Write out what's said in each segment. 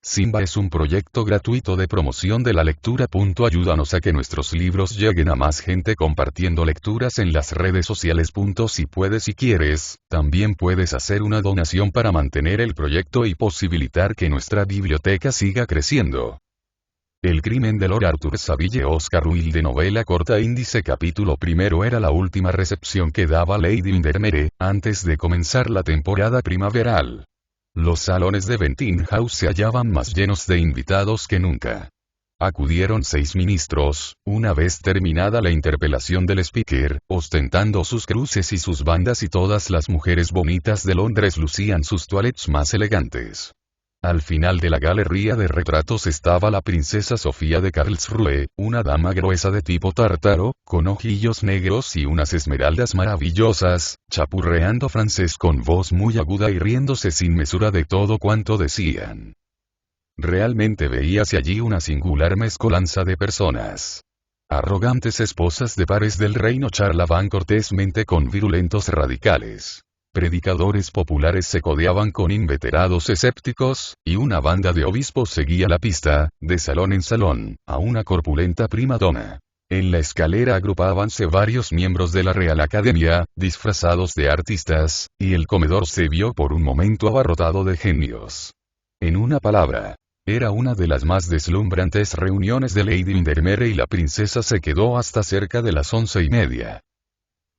Simba es un proyecto gratuito de promoción de la lectura. Ayúdanos a que nuestros libros lleguen a más gente compartiendo lecturas en las redes sociales. Si puedes y quieres, también puedes hacer una donación para mantener el proyecto y posibilitar que nuestra biblioteca siga creciendo. El crimen de Lord Arthur Saville. Oscar Wilde. Novela corta. Índice. Capítulo primero. Era la última recepción que daba Lady Windermere, antes de comenzar la temporada primaveral. Los salones de Bentinck House se hallaban más llenos de invitados que nunca. Acudieron 6 ministros, una vez terminada la interpelación del speaker, ostentando sus cruces y sus bandas, y todas las mujeres bonitas de Londres lucían sus toilettes más elegantes. Al final de la galería de retratos estaba la princesa Sofía de Karlsruhe, una dama gruesa de tipo tártaro, con ojillos negros y unas esmeraldas maravillosas, chapurreando francés con voz muy aguda y riéndose sin mesura de todo cuanto decían. Realmente veíase allí una singular mezcolanza de personas. Arrogantes esposas de pares del reino charlaban cortésmente con virulentos radicales. Predicadores populares se codeaban con inveterados escépticos, y una banda de obispos seguía la pista, de salón en salón, a una corpulenta prima donna. En la escalera agrupábanse varios miembros de la Real Academia, disfrazados de artistas, y el comedor se vio por un momento abarrotado de genios. En una palabra, era una de las más deslumbrantes reuniones de Lady Windermere, y la princesa se quedó hasta cerca de las 11:30.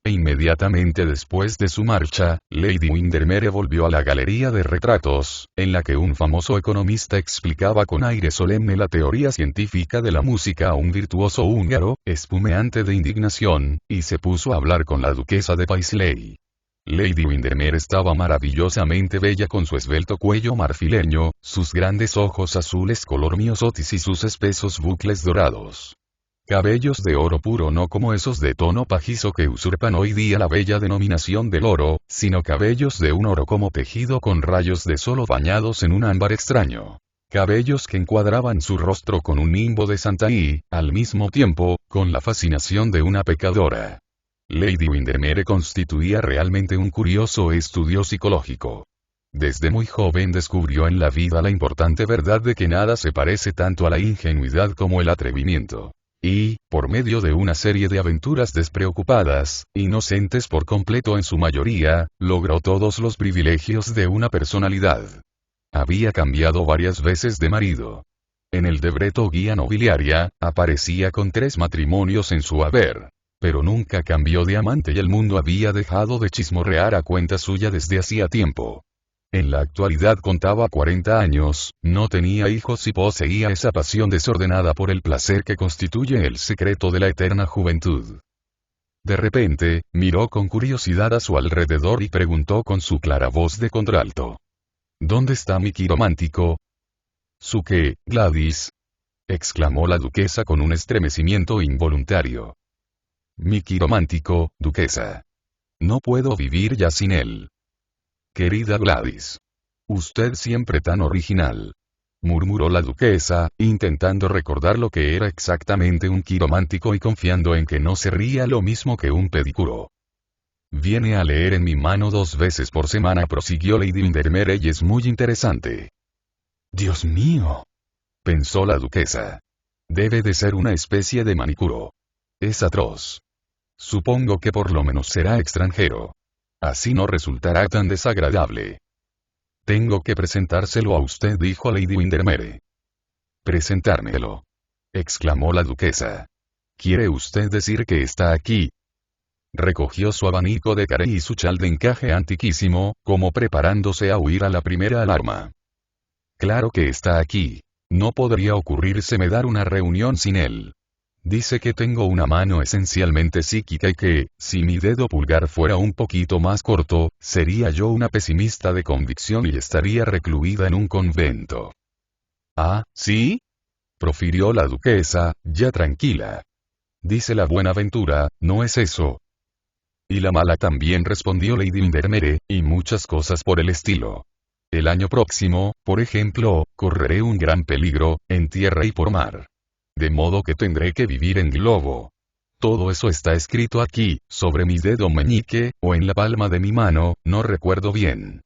Inmediatamente después de su marcha, Lady Windermere volvió a la galería de retratos, en la que un famoso economista explicaba con aire solemne la teoría científica de la música a un virtuoso húngaro, espumeante de indignación, y se puso a hablar con la duquesa de Paisley. Lady Windermere estaba maravillosamente bella, con su esbelto cuello marfileño, sus grandes ojos azules color miosotis y sus espesos bucles dorados. Cabellos de oro puro, no como esos de tono pajizo que usurpan hoy día la bella denominación del oro, sino cabellos de un oro como tejido con rayos de sol bañados en un ámbar extraño. Cabellos que encuadraban su rostro con un nimbo de santa y, al mismo tiempo, con la fascinación de una pecadora. Lady Windermere constituía realmente un curioso estudio psicológico. Desde muy joven descubrió en la vida la importante verdad de que nada se parece tanto a la ingenuidad como el atrevimiento. Y, por medio de una serie de aventuras despreocupadas, inocentes por completo en su mayoría, logró todos los privilegios de una personalidad. Había cambiado varias veces de marido. En el de Breto Guía Nobiliaria, aparecía con 3 matrimonios en su haber. Pero nunca cambió de amante, y el mundo había dejado de chismorrear a cuenta suya desde hacía tiempo. En la actualidad contaba 40 años, no tenía hijos y poseía esa pasión desordenada por el placer que constituye el secreto de la eterna juventud. De repente, miró con curiosidad a su alrededor y preguntó con su clara voz de contralto: ¿Dónde está mi quiromántico? ¿Su qué, Gladys? Exclamó la duquesa con un estremecimiento involuntario. Mi quiromántico, duquesa. No puedo vivir ya sin él. Querida Gladys. Usted siempre tan original. Murmuró la duquesa, intentando recordar lo que era exactamente un quiromántico y confiando en que no sería lo mismo que un pedicuro. Viene a leer en mi mano 2 veces por semana, prosiguió Lady Windermere, y es muy interesante. Dios mío, pensó la duquesa. Debe de ser una especie de manicuro. Es atroz. Supongo que por lo menos será extranjero. Así no resultará tan desagradable. Tengo que presentárselo a usted, dijo Lady Windermere. Presentármelo, exclamó la duquesa. ¿Quiere usted decir que está aquí? Recogió su abanico de carey y su chal de encaje antiquísimo, como preparándose a huir a la primera alarma. Claro que está aquí. No podría ocurrírseme dar una reunión sin él. Dice que tengo una mano esencialmente psíquica y que, si mi dedo pulgar fuera un poquito más corto, sería yo una pesimista de convicción y estaría recluida en un convento. ¿Ah, sí? Profirió la duquesa, ya tranquila. Dice la Buenaventura, ¿no es eso? Y la mala también, respondió Lady Windermere, y muchas cosas por el estilo. El año próximo, por ejemplo, correré un gran peligro, en tierra y por mar. De modo que tendré que vivir en globo. Todo eso está escrito aquí, sobre mi dedo meñique, o en la palma de mi mano, no recuerdo bien.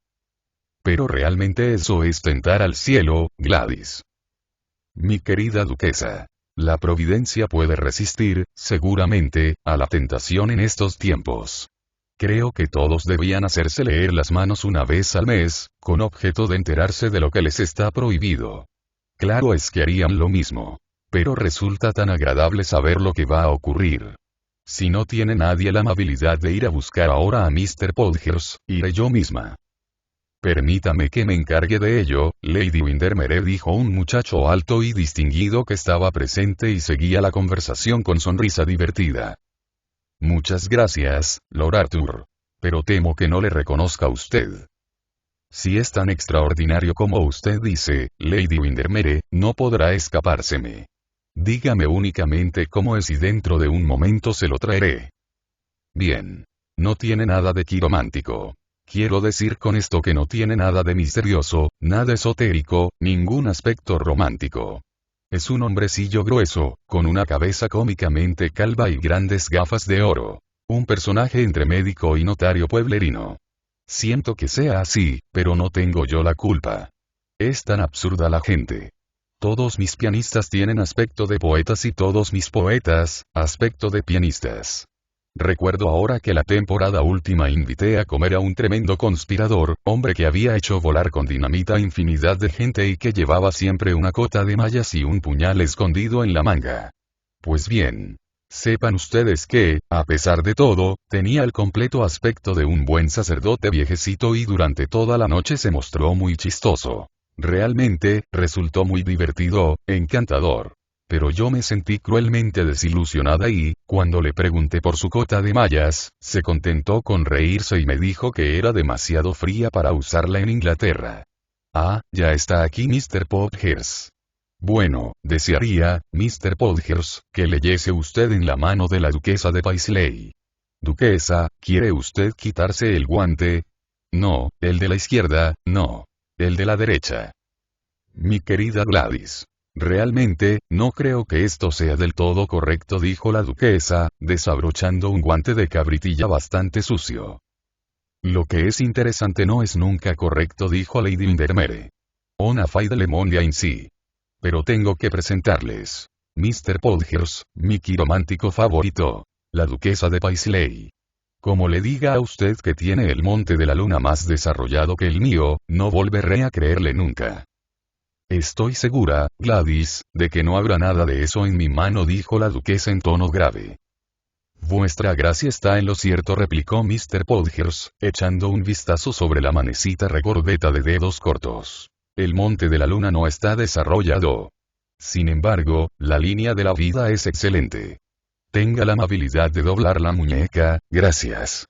Pero realmente eso es tentar al cielo, Gladys. Mi querida duquesa. La providencia puede resistir, seguramente, a la tentación en estos tiempos. Creo que todos debían hacerse leer las manos una vez al mes, con objeto de enterarse de lo que les está prohibido. Claro es que harían lo mismo. Pero resulta tan agradable saber lo que va a ocurrir. Si no tiene nadie la amabilidad de ir a buscar ahora a Mr. Podgers, iré yo misma. Permítame que me encargue de ello, Lady Windermere, dijo un muchacho alto y distinguido que estaba presente y seguía la conversación con sonrisa divertida. Muchas gracias, Lord Arthur. Pero temo que no le reconozca a usted. Si es tan extraordinario como usted dice, Lady Windermere, no podrá escapárseme. Dígame únicamente cómo es y dentro de un momento se lo traeré. Bien. No tiene nada de quiromántico. Quiero decir con esto que no tiene nada de misterioso, nada esotérico, ningún aspecto romántico. Es un hombrecillo grueso, con una cabeza cómicamente calva y grandes gafas de oro. Un personaje entre médico y notario pueblerino. Siento que sea así, pero no tengo yo la culpa. Es tan absurda la gente. Todos mis pianistas tienen aspecto de poetas y todos mis poetas, aspecto de pianistas. Recuerdo ahora que la temporada última invité a comer a un tremendo conspirador, hombre que había hecho volar con dinamita a infinidad de gente y que llevaba siempre una cota de mallas y un puñal escondido en la manga. Pues bien. Sepan ustedes que, a pesar de todo, tenía el completo aspecto de un buen sacerdote viejecito y durante toda la noche se mostró muy chistoso. Realmente, resultó muy divertido, encantador. Pero yo me sentí cruelmente desilusionada y, cuando le pregunté por su cota de mallas, se contentó con reírse y me dijo que era demasiado fría para usarla en Inglaterra. Ah, ya está aquí Mr. Podgers. Bueno, desearía, Mr. Podgers, que leyese usted en la mano de la duquesa de Paisley. Duquesa, ¿quiere usted quitarse el guante? No, el de la izquierda, no. El de la derecha. Mi querida Gladys. Realmente, no creo que esto sea del todo correcto, dijo la duquesa, desabrochando un guante de cabritilla bastante sucio. Lo que es interesante no es nunca correcto, dijo Lady Windermere. Una fay de le monde ainsi. Pero tengo que presentarles. Mr. Podgers, mi quiromántico favorito. La duquesa de Paisley. Como le diga a usted que tiene el monte de la luna más desarrollado que el mío, no volveré a creerle nunca. Estoy segura, Gladys, de que no habrá nada de eso en mi mano, dijo la duquesa en tono grave. Vuestra gracia está en lo cierto, replicó Mr. Podgers, echando un vistazo sobre la manecita recordeta de dedos cortos. El monte de la luna no está desarrollado. Sin embargo, la línea de la vida es excelente. Tenga la amabilidad de doblar la muñeca, gracias.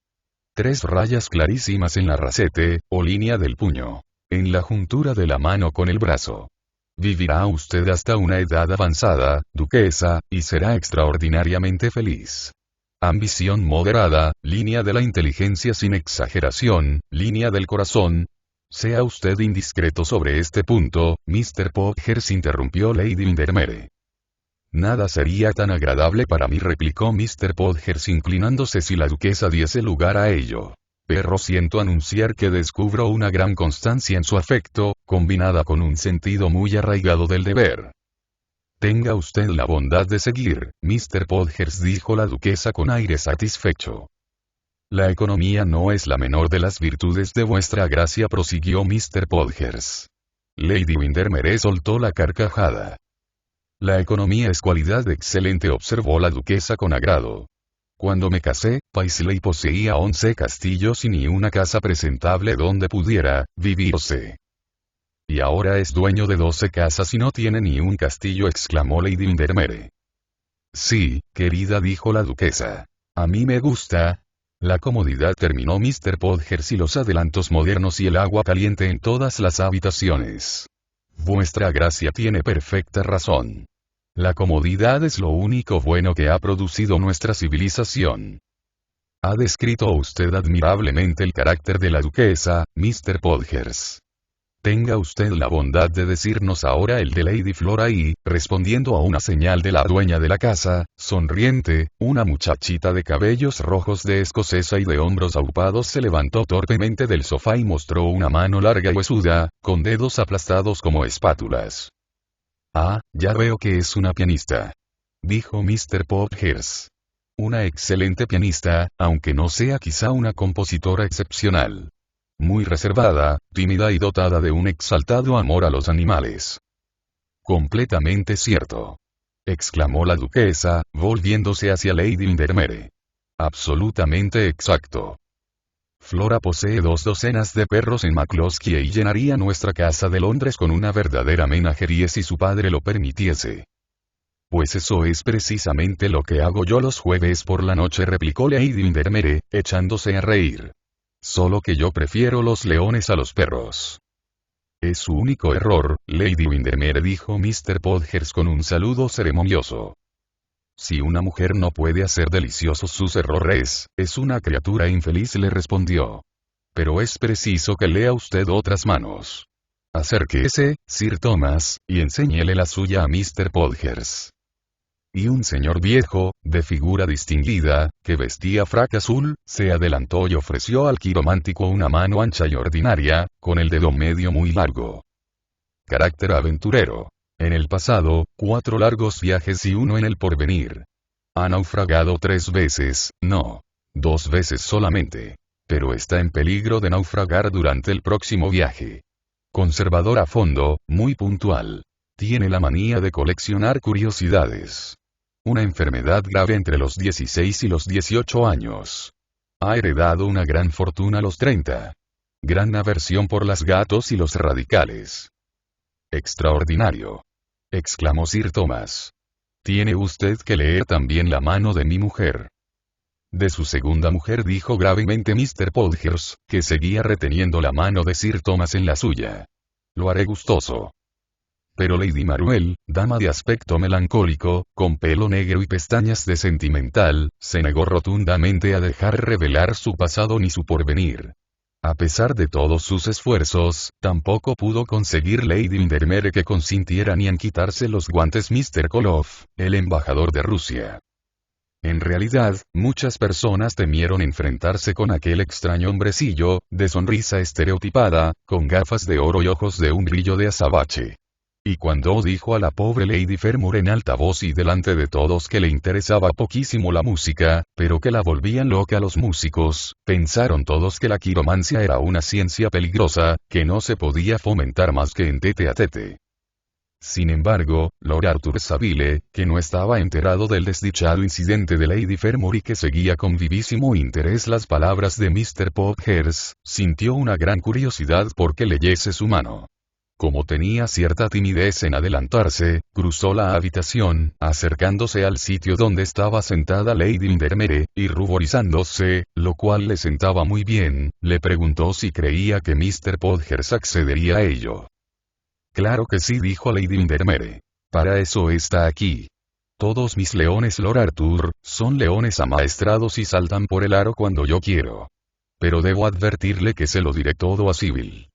3 rayas clarísimas en la rasete, o línea del puño. En la juntura de la mano con el brazo. Vivirá usted hasta una edad avanzada, duquesa, y será extraordinariamente feliz. Ambición moderada, línea de la inteligencia sin exageración, línea del corazón. Sea usted indiscreto sobre este punto, Mr. Podgers, interrumpió Lady Windermere. Nada sería tan agradable para mí, replicó Mr. Podgers inclinándose, si la duquesa diese lugar a ello. Pero siento anunciar que descubro una gran constancia en su afecto, combinada con un sentido muy arraigado del deber. Tenga usted la bondad de seguir, Mr. Podgers, dijo la duquesa con aire satisfecho. La economía no es la menor de las virtudes de vuestra gracia, prosiguió Mr. Podgers. Lady Windermere soltó la carcajada. La economía es cualidad excelente, observó la duquesa con agrado. Cuando me casé, Paisley poseía 11 castillos y ni una casa presentable donde pudiera vivirse. Y ahora es dueño de 12 casas y no tiene ni un castillo, exclamó Lady Windermere. Sí, querida, dijo la duquesa. A mí me gusta la comodidad, terminó Mr. Podgers, y los adelantos modernos y el agua caliente en todas las habitaciones. Vuestra gracia tiene perfecta razón. La comodidad es lo único bueno que ha producido nuestra civilización. Ha descrito usted admirablemente el carácter de la duquesa, Mr. Podgers. Tenga usted la bondad de decirnos ahora el de Lady Flora y, respondiendo a una señal de la dueña de la casa, sonriente, una muchachita de cabellos rojos de escocesa y de hombros aupados se levantó torpemente del sofá y mostró una mano larga y huesuda, con dedos aplastados como espátulas. Ah, ya veo que es una pianista, dijo Mr. Podgers. Una excelente pianista, aunque no sea quizá una compositora excepcional. Muy reservada, tímida y dotada de un exaltado amor a los animales. Completamente cierto, exclamó la duquesa, volviéndose hacia Lady Windermere. Absolutamente exacto. Flora posee 2 docenas de perros en McCloskey y llenaría nuestra casa de Londres con una verdadera menagerie si su padre lo permitiese. Pues eso es precisamente lo que hago yo los jueves por la noche, replicó Lady Windermere, echándose a reír. Solo que yo prefiero los leones a los perros. Es su único error, Lady Windermere, dijo Mr. Podgers con un saludo ceremonioso. Si una mujer no puede hacer deliciosos sus errores, es una criatura infeliz, le respondió. Pero es preciso que lea usted otras manos. Acérquese, Sir Thomas, y enséñele la suya a Mr. Podgers. Y un señor viejo, de figura distinguida, que vestía frac azul, se adelantó y ofreció al quiromántico una mano ancha y ordinaria, con el dedo medio muy largo. Carácter aventurero. En el pasado, 4 largos viajes y uno en el porvenir. Ha naufragado 3 veces, no. 2 veces solamente. Pero está en peligro de naufragar durante el próximo viaje. Conservador a fondo, muy puntual. Tiene la manía de coleccionar curiosidades. Una enfermedad grave entre los 16 y los 18 años. Ha heredado una gran fortuna a los 30. Gran aversión por los gatos y los radicales. Extraordinario, exclamó Sir Thomas. Tiene usted que leer también la mano de mi mujer. De su segunda mujer, dijo gravemente Mr. Podgers, que seguía reteniendo la mano de Sir Thomas en la suya. Lo haré gustoso. Pero Lady Maruel, dama de aspecto melancólico, con pelo negro y pestañas de sentimental, se negó rotundamente a dejar revelar su pasado ni su porvenir. A pesar de todos sus esfuerzos, tampoco pudo conseguir Lady Windermere que consintiera ni en quitarse los guantes Mr. Koloff, el embajador de Rusia. En realidad, muchas personas temieron enfrentarse con aquel extraño hombrecillo, de sonrisa estereotipada, con gafas de oro y ojos de un brillo de azabache. Y cuando dijo a la pobre Lady Fermor en alta voz y delante de todos que le interesaba poquísimo la música, pero que la volvían loca a los músicos, pensaron todos que la quiromancia era una ciencia peligrosa, que no se podía fomentar más que en tete a tete. Sin embargo, Lord Arthur Savile, que no estaba enterado del desdichado incidente de Lady Fermor y que seguía con vivísimo interés las palabras de Mr. Podgers, sintió una gran curiosidad porque leyese su mano. Como tenía cierta timidez en adelantarse, cruzó la habitación, acercándose al sitio donde estaba sentada Lady Windermere, y ruborizándose, lo cual le sentaba muy bien, le preguntó si creía que Mr. Podgers accedería a ello. Claro que sí, dijo Lady Windermere. Para eso está aquí. Todos mis leones, Lord Arthur, son leones amaestrados y saltan por el aro cuando yo quiero. Pero debo advertirle que se lo diré todo a Sybil.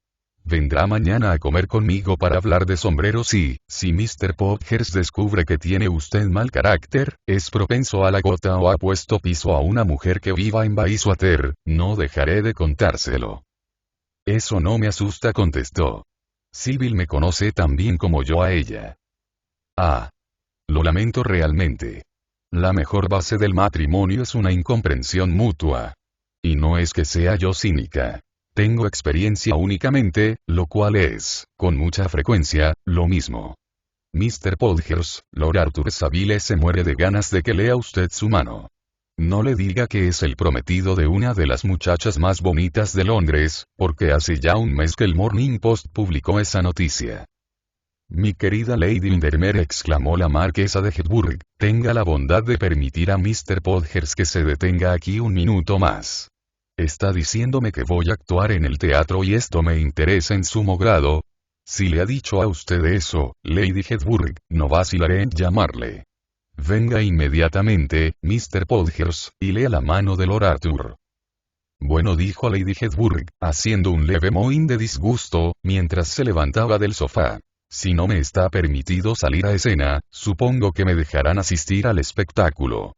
Vendrá mañana a comer conmigo para hablar de sombreros y, si Mr. Podgers descubre que tiene usted mal carácter, es propenso a la gota o ha puesto piso a una mujer que viva en Bayswater, no dejaré de contárselo. Eso no me asusta, contestó. Sybil me conoce tan bien como yo a ella. Ah. Lo lamento realmente. La mejor base del matrimonio es una incomprensión mutua. Y no es que sea yo cínica. Tengo experiencia únicamente, lo cual es, con mucha frecuencia, lo mismo. Mr. Podgers, Lord Arthur Savile se muere de ganas de que lea usted su mano. No le diga que es el prometido de una de las muchachas más bonitas de Londres, porque hace ya un mes que el Morning Post publicó esa noticia. Mi querida Lady Windermere, exclamó la marquesa de Hepburn, tenga la bondad de permitir a Mr. Podgers que se detenga aquí un minuto más. Está diciéndome que voy a actuar en el teatro y esto me interesa en sumo grado. Si le ha dicho a usted eso, Lady Hepburn, no vacilaré en llamarle. Venga inmediatamente, Mr. Podgers, y lea la mano de Lord Arthur. Bueno, dijo Lady Hedburg, haciendo un leve mohín de disgusto, mientras se levantaba del sofá. Si no me está permitido salir a escena, supongo que me dejarán asistir al espectáculo.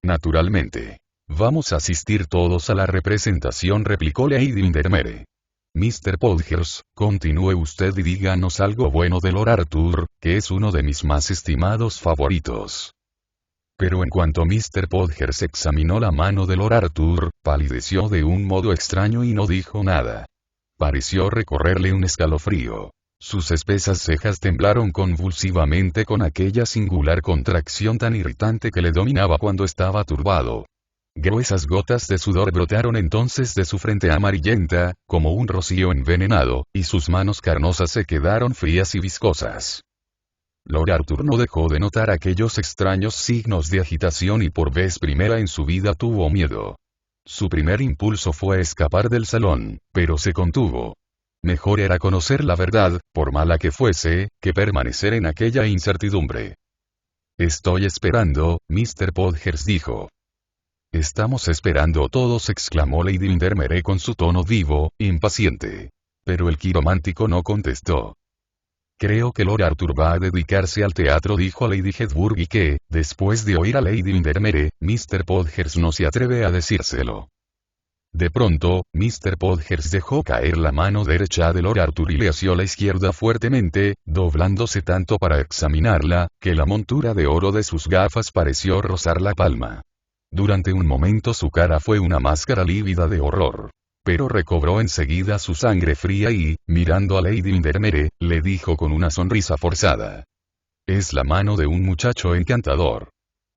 Naturalmente. Vamos a asistir todos a la representación, replicó Lady Windermere. Mr. Podgers, continúe usted y díganos algo bueno de Lord Arthur, que es uno de mis más estimados favoritos. Pero en cuanto Mr. Podgers examinó la mano de Lord Arthur, palideció de un modo extraño y no dijo nada. Pareció recorrerle un escalofrío. Sus espesas cejas temblaron convulsivamente con aquella singular contracción tan irritante que le dominaba cuando estaba turbado. Gruesas gotas de sudor brotaron entonces de su frente amarillenta, como un rocío envenenado, y sus manos carnosas se quedaron frías y viscosas. Lord Arthur no dejó de notar aquellos extraños signos de agitación y por vez primera en su vida tuvo miedo. Su primer impulso fue escapar del salón, pero se contuvo. Mejor era conocer la verdad, por mala que fuese, que permanecer en aquella incertidumbre. Estoy esperando, Mr. Podgers dijo. Estamos esperando todos, exclamó Lady Windermere con su tono vivo, impaciente. Pero el quiromántico no contestó. Creo que Lord Arthur va a dedicarse al teatro, dijo Lady Hedburg, y que, después de oír a Lady Windermere, Mr. Podgers no se atreve a decírselo. De pronto, Mr. Podgers dejó caer la mano derecha de Lord Arthur y le asió la izquierda fuertemente, doblándose tanto para examinarla, que la montura de oro de sus gafas pareció rozar la palma. Durante un momento su cara fue una máscara lívida de horror. Pero recobró enseguida su sangre fría y, mirando a Lady Windermere, le dijo con una sonrisa forzada. Es la mano de un muchacho encantador.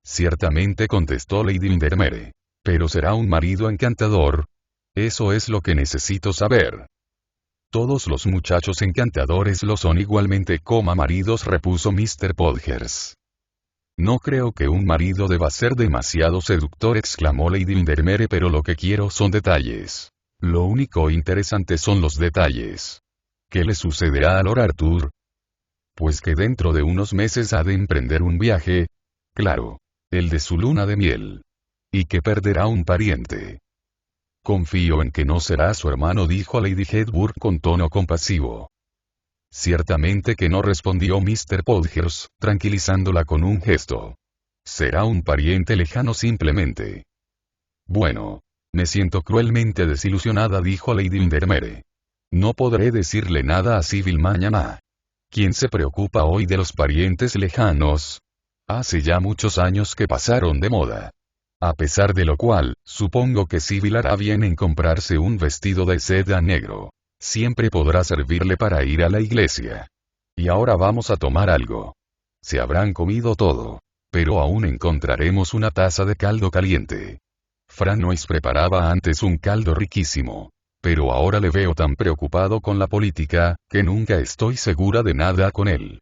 Ciertamente, contestó Lady Windermere. Pero será un marido encantador. Eso es lo que necesito saber. Todos los muchachos encantadores lo son igualmente, maridos, repuso Mr. Podgers. No creo que un marido deba ser demasiado seductor, exclamó Lady Windermere, pero lo que quiero son detalles. Lo único interesante son los detalles. ¿Qué le sucederá a Lord Arthur? Pues que dentro de unos meses ha de emprender un viaje. Claro. El de su luna de miel. Y que perderá un pariente. Confío en que no será su hermano, dijo Lady Hedburg con tono compasivo. Ciertamente que no, respondió Mr. Podgers, tranquilizándola con un gesto. Será un pariente lejano simplemente. Bueno. Me siento cruelmente desilusionada, dijo Lady Windermere. No podré decirle nada a Sybil mañana. ¿Quién se preocupa hoy de los parientes lejanos? Hace ya muchos años que pasaron de moda. A pesar de lo cual, supongo que Sybil hará bien en comprarse un vestido de seda negro. Siempre podrá servirle para ir a la iglesia. Y ahora vamos a tomar algo. Se habrán comido todo. Pero aún encontraremos una taza de caldo caliente. Franois preparaba antes un caldo riquísimo. Pero ahora le veo tan preocupado con la política, que nunca estoy segura de nada con él.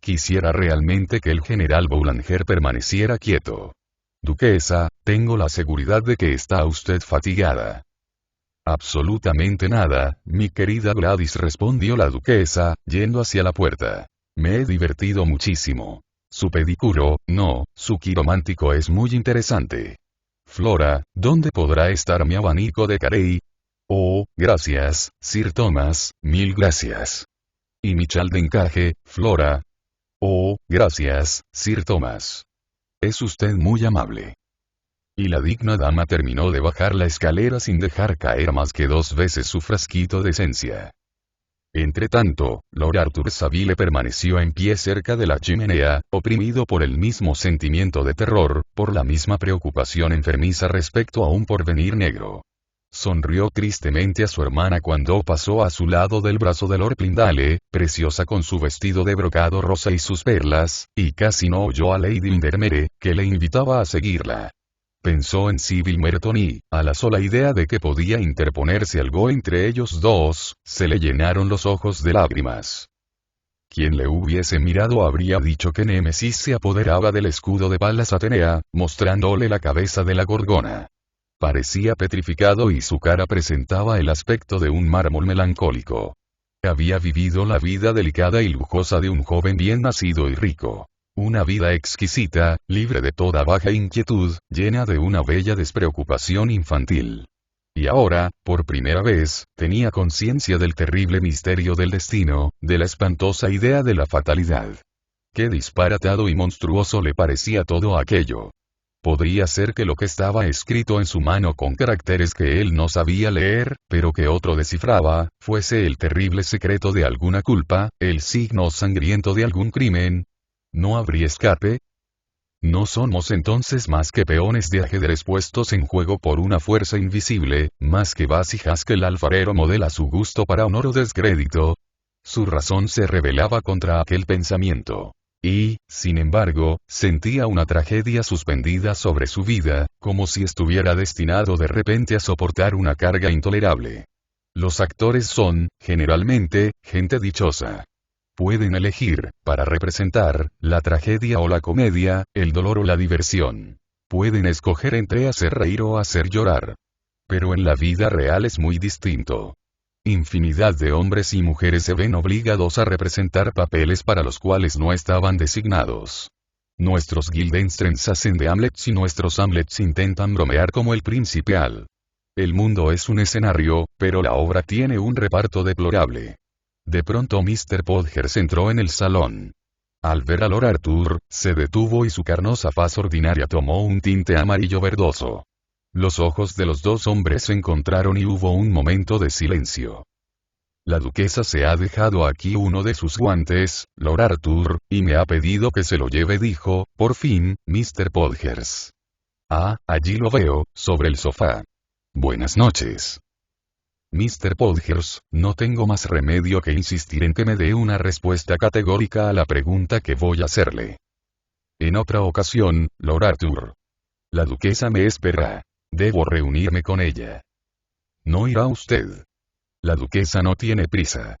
Quisiera realmente que el general Boulanger permaneciera quieto. Duquesa, tengo la seguridad de que está usted fatigada. Absolutamente nada, mi querida Gladys, respondió la duquesa, yendo hacia la puerta. Me he divertido muchísimo. Su pedicuro, no, su quiromántico es muy interesante. Flora, ¿dónde podrá estar mi abanico de Carey? Oh, gracias, Sir Thomas, mil gracias. ¿Y mi chal de encaje, Flora? Oh, gracias, Sir Thomas. Es usted muy amable. Y la digna dama terminó de bajar la escalera sin dejar caer más que 2 veces su frasquito de esencia. Entretanto, Lord Arthur Savile permaneció en pie cerca de la chimenea, oprimido por el mismo sentimiento de terror, por la misma preocupación enfermiza respecto a un porvenir negro. Sonrió tristemente a su hermana cuando pasó a su lado del brazo de Lord Plindale, preciosa con su vestido de brocado rosa y sus perlas, y casi no oyó a Lady Windermere, que le invitaba a seguirla. Pensó en Sybil Merton y, a la sola idea de que podía interponerse algo entre ellos dos, se le llenaron los ojos de lágrimas. Quien le hubiese mirado habría dicho que Némesis se apoderaba del escudo de Palas Atenea, mostrándole la cabeza de la gorgona. Parecía petrificado y su cara presentaba el aspecto de un mármol melancólico. Había vivido la vida delicada y lujosa de un joven bien nacido y rico. Una vida exquisita, libre de toda baja inquietud, llena de una bella despreocupación infantil. Y ahora, por primera vez, tenía conciencia del terrible misterio del destino, de la espantosa idea de la fatalidad. Qué disparatado y monstruoso le parecía todo aquello. Podría ser que lo que estaba escrito en su mano con caracteres que él no sabía leer, pero que otro descifraba, fuese el terrible secreto de alguna culpa, el signo sangriento de algún crimen. ¿No habría escape? ¿No somos entonces más que peones de ajedrez puestos en juego por una fuerza invisible, más que vasijas que el alfarero modela a su gusto para honor o descrédito? Su razón se rebelaba contra aquel pensamiento. Y, sin embargo, sentía una tragedia suspendida sobre su vida, como si estuviera destinado de repente a soportar una carga intolerable. Los actores son, generalmente, gente dichosa. Pueden elegir, para representar, la tragedia o la comedia, el dolor o la diversión. Pueden escoger entre hacer reír o hacer llorar. Pero en la vida real es muy distinto. Infinidad de hombres y mujeres se ven obligados a representar papeles para los cuales no estaban designados. Nuestros Guildensterns hacen de Hamlets y nuestros Hamlets intentan bromear como el principal. El mundo es un escenario, pero la obra tiene un reparto deplorable. De pronto Mr. Podgers entró en el salón. Al ver a Lord Arthur, se detuvo y su carnosa faz ordinaria tomó un tinte amarillo verdoso. Los ojos de los dos hombres se encontraron y hubo un momento de silencio. La duquesa se ha dejado aquí uno de sus guantes, Lord Arthur, y me ha pedido que se lo lleve, dijo, por fin, Mr. Podgers. Ah, allí lo veo, sobre el sofá. Buenas noches. Mr. Podgers, no tengo más remedio que insistir en que me dé una respuesta categórica a la pregunta que voy a hacerle. En otra ocasión, Lord Arthur. La duquesa me espera. Debo reunirme con ella. ¿No irá usted? La duquesa no tiene prisa.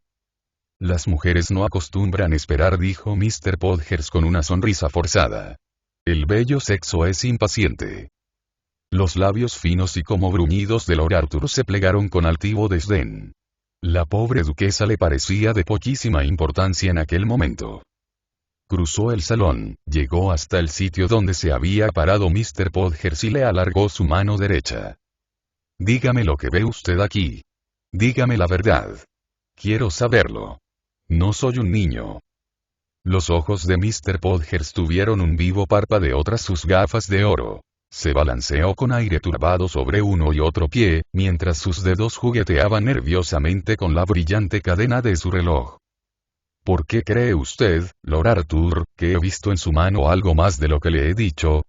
Las mujeres no acostumbran esperar, dijo Mr. Podgers con una sonrisa forzada. El bello sexo es impaciente. Los labios finos y como bruñidos de Lord Arthur se plegaron con altivo desdén. La pobre duquesa le parecía de poquísima importancia en aquel momento. Cruzó el salón, llegó hasta el sitio donde se había parado Mr. Podgers y le alargó su mano derecha. Dígame lo que ve usted aquí. Dígame la verdad. Quiero saberlo. No soy un niño. Los ojos de Mr. Podgers tuvieron un vivo parpadeo tras sus gafas de oro. Se balanceó con aire turbado sobre uno y otro pie, mientras sus dedos jugueteaban nerviosamente con la brillante cadena de su reloj. ¿Por qué cree usted, Lord Arthur, que he visto en su mano algo más de lo que le he dicho?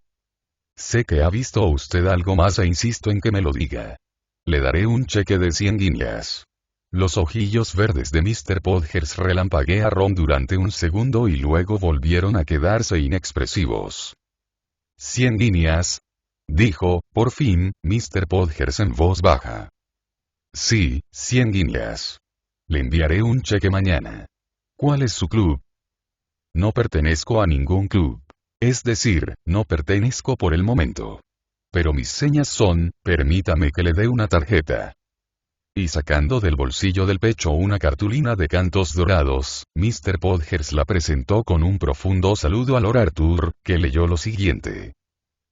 Sé que ha visto usted algo más e insisto en que me lo diga. Le daré un cheque de 100 guineas. Los ojillos verdes de Mr. Podgers relampaguearon durante un segundo y luego volvieron a quedarse inexpresivos. 100 guineas, dijo, por fin, Mr. Podgers en voz baja. Sí, 100 guineas. Le enviaré un cheque mañana. ¿Cuál es su club? No pertenezco a ningún club. Es decir, no pertenezco por el momento. Pero mis señas son, permítame que le dé una tarjeta. Y sacando del bolsillo del pecho una cartulina de cantos dorados, Mr. Podgers la presentó con un profundo saludo a Lord Arthur, que leyó lo siguiente.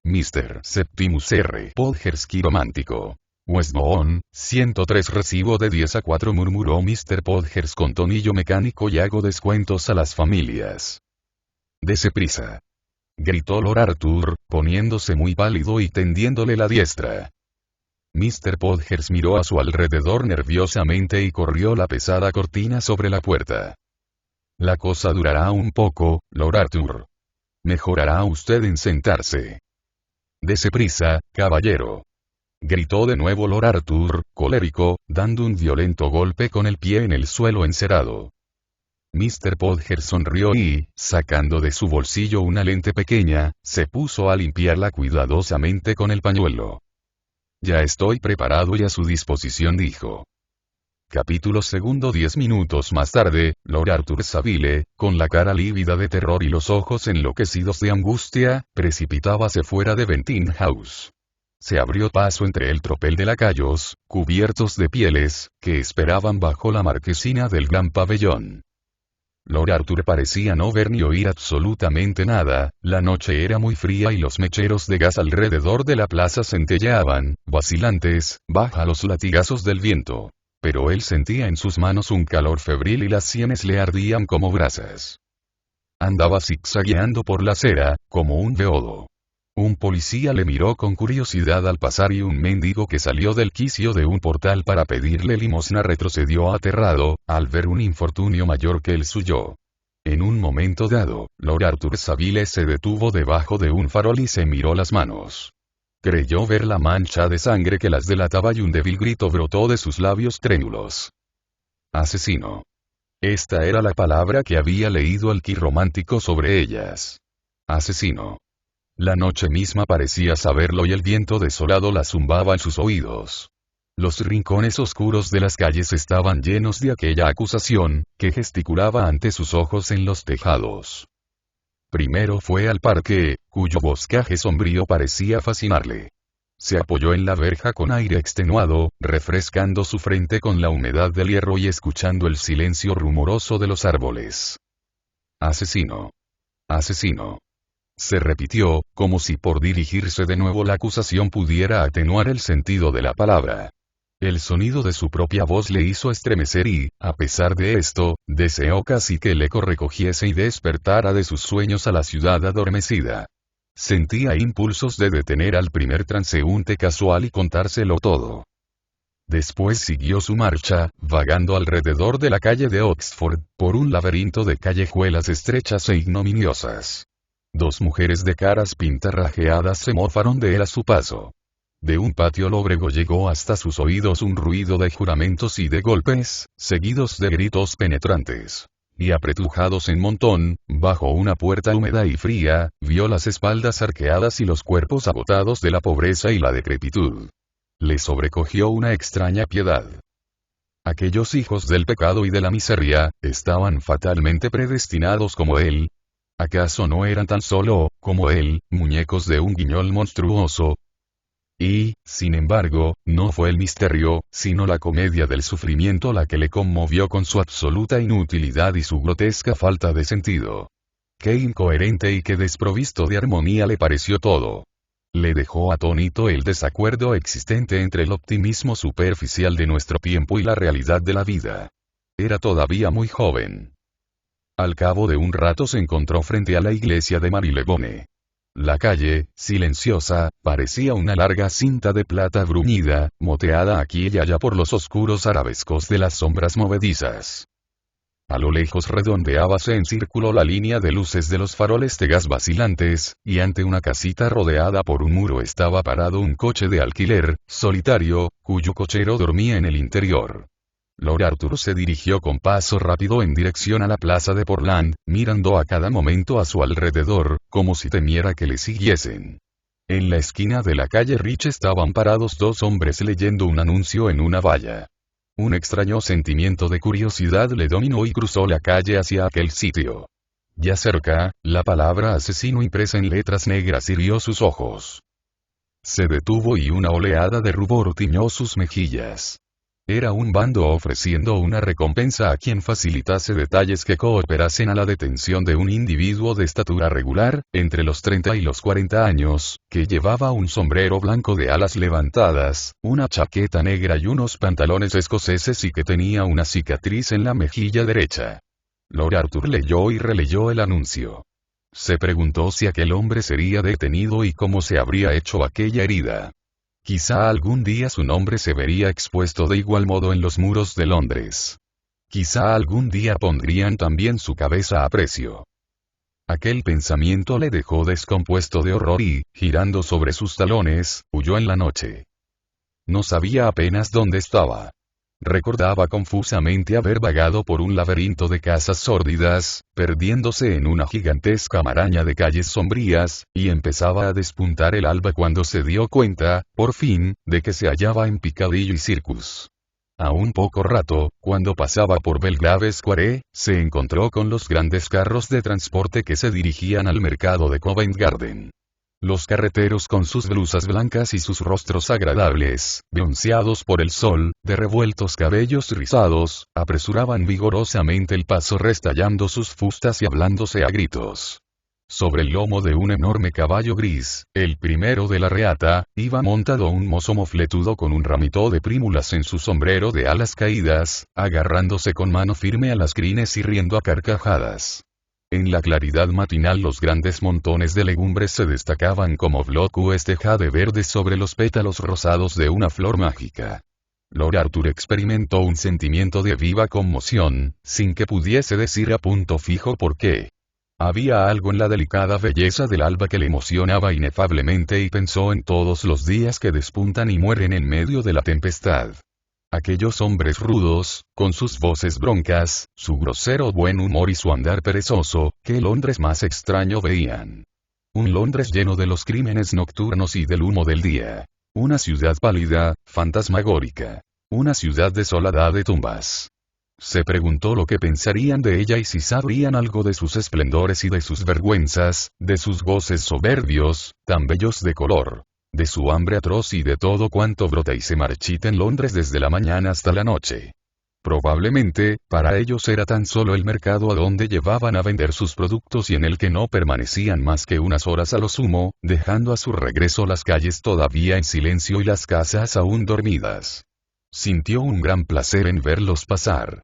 Mr. Septimus R. Podgers quiromántico. Westbourne, 103 recibo de 10 a 4 murmuró Mr. Podgers con tonillo mecánico y hago descuentos a las familias. Dese prisa. Gritó Lord Arthur, poniéndose muy pálido y tendiéndole la diestra. Mr. Podgers miró a su alrededor nerviosamente y corrió la pesada cortina sobre la puerta. La cosa durará un poco, Lord Arthur. Mejorará usted en sentarse. Dese prisa, caballero. Gritó de nuevo Lord Arthur, colérico, dando un violento golpe con el pie en el suelo encerado. Mr. Podgers sonrió y, sacando de su bolsillo una lente pequeña, se puso a limpiarla cuidadosamente con el pañuelo. Ya estoy preparado y a su disposición, dijo. Capítulo segundo. 10 minutos más tarde, Lord Arthur Savile, con la cara lívida de terror y los ojos enloquecidos de angustia, precipitábase fuera de Bentinck House. Se abrió paso entre el tropel de lacayos, cubiertos de pieles, que esperaban bajo la marquesina del gran pabellón. Lord Arthur parecía no ver ni oír absolutamente nada, la noche era muy fría y los mecheros de gas alrededor de la plaza centelleaban, vacilantes, bajo los latigazos del viento. Pero él sentía en sus manos un calor febril y las sienes le ardían como brasas. Andaba zigzagueando por la acera, como un beodo. Un policía le miró con curiosidad al pasar y un mendigo que salió del quicio de un portal para pedirle limosna retrocedió aterrado, al ver un infortunio mayor que el suyo. En un momento dado, Lord Arthur Savile se detuvo debajo de un farol y se miró las manos. Creyó ver la mancha de sangre que las delataba y un débil grito brotó de sus labios trémulos. Asesino. Esta era la palabra que había leído el quiromántico sobre ellas. Asesino. La noche misma parecía saberlo y el viento desolado la zumbaba en sus oídos. Los rincones oscuros de las calles estaban llenos de aquella acusación, que gesticulaba ante sus ojos en los tejados. Primero fue al parque, cuyo boscaje sombrío parecía fascinarle. Se apoyó en la verja con aire extenuado, refrescando su frente con la humedad del hierro y escuchando el silencio rumoroso de los árboles. Asesino. Asesino. Se repitió, como si por dirigirse de nuevo la acusación pudiera atenuar el sentido de la palabra. El sonido de su propia voz le hizo estremecer y, a pesar de esto, deseó casi que el eco recogiese y despertara de sus sueños a la ciudad adormecida. Sentía impulsos de detener al primer transeúnte casual y contárselo todo. Después siguió su marcha, vagando alrededor de la calle de Oxford, por un laberinto de callejuelas estrechas e ignominiosas. Dos mujeres de caras pintarrajeadas se mofaron de él a su paso. De un patio lóbrego llegó hasta sus oídos un ruido de juramentos y de golpes, seguidos de gritos penetrantes. Y apretujados en montón, bajo una puerta húmeda y fría, vio las espaldas arqueadas y los cuerpos agotados de la pobreza y la decrepitud. Le sobrecogió una extraña piedad. Aquellos hijos del pecado y de la miseria, estaban fatalmente predestinados como él. ¿Acaso no eran tan solo, como él, muñecos de un guiñol monstruoso? Y, sin embargo, no fue el misterio, sino la comedia del sufrimiento la que le conmovió con su absoluta inutilidad y su grotesca falta de sentido. Qué incoherente y qué desprovisto de armonía le pareció todo. Le dejó atónito el desacuerdo existente entre el optimismo superficial de nuestro tiempo y la realidad de la vida. Era todavía muy joven. Al cabo de un rato se encontró frente a la iglesia de Marylebone. La calle, silenciosa, parecía una larga cinta de plata bruñida, moteada aquí y allá por los oscuros arabescos de las sombras movedizas. A lo lejos redondeábase en círculo la línea de luces de los faroles de gas vacilantes, y ante una casita rodeada por un muro estaba parado un coche de alquiler, solitario, cuyo cochero dormía en el interior. Lord Arthur se dirigió con paso rápido en dirección a la plaza de Portland, mirando a cada momento a su alrededor, como si temiera que le siguiesen. En la esquina de la calle Rich estaban parados dos hombres leyendo un anuncio en una valla. Un extraño sentimiento de curiosidad le dominó y cruzó la calle hacia aquel sitio. Ya cerca, la palabra asesino impresa en letras negras hirió sus ojos. Se detuvo y una oleada de rubor tiñó sus mejillas. Era un bando ofreciendo una recompensa a quien facilitase detalles que cooperasen a la detención de un individuo de estatura regular, entre los 30 y los 40 años, que llevaba un sombrero blanco de alas levantadas, una chaqueta negra y unos pantalones escoceses y que tenía una cicatriz en la mejilla derecha. Lord Arthur leyó y releyó el anuncio. Se preguntó si aquel hombre sería detenido y cómo se habría hecho aquella herida. Quizá algún día su nombre se vería expuesto de igual modo en los muros de Londres. Quizá algún día pondrían también su cabeza a precio. Aquel pensamiento le dejó descompuesto de horror y, girando sobre sus talones, huyó en la noche. No sabía apenas dónde estaba. Recordaba confusamente haber vagado por un laberinto de casas sórdidas, perdiéndose en una gigantesca maraña de calles sombrías, y empezaba a despuntar el alba cuando se dio cuenta, por fin, de que se hallaba en Piccadilly Circus. A un poco rato, cuando pasaba por Belgrave Square, se encontró con los grandes carros de transporte que se dirigían al mercado de Covent Garden. Los carreteros con sus blusas blancas y sus rostros agradables, bronceados por el sol, de revueltos cabellos rizados, apresuraban vigorosamente el paso restallando sus fustas y hablándose a gritos. Sobre el lomo de un enorme caballo gris, el primero de la reata, iba montado un mozo mofletudo con un ramito de prímulas en su sombrero de alas caídas, agarrándose con mano firme a las crines y riendo a carcajadas. En la claridad matinal los grandes montones de legumbres se destacaban como bloques de jade verde sobre los pétalos rosados de una flor mágica. Lord Arthur experimentó un sentimiento de viva conmoción, sin que pudiese decir a punto fijo por qué. Había algo en la delicada belleza del alba que le emocionaba inefablemente y pensó en todos los días que despuntan y mueren en medio de la tempestad. Aquellos hombres rudos, con sus voces broncas, su grosero buen humor y su andar perezoso, ¿qué Londres más extraño veían? Un Londres lleno de los crímenes nocturnos y del humo del día. Una ciudad pálida, fantasmagórica. Una ciudad desolada de tumbas. Se preguntó lo que pensarían de ella y si sabrían algo de sus esplendores y de sus vergüenzas, de sus goces soberbios, tan bellos de color. De su hambre atroz y de todo cuanto brota y se marchita en Londres desde la mañana hasta la noche. Probablemente, para ellos era tan solo el mercado a donde llevaban a vender sus productos y en el que no permanecían más que unas horas a lo sumo, dejando a su regreso las calles todavía en silencio y las casas aún dormidas. Sintió un gran placer en verlos pasar.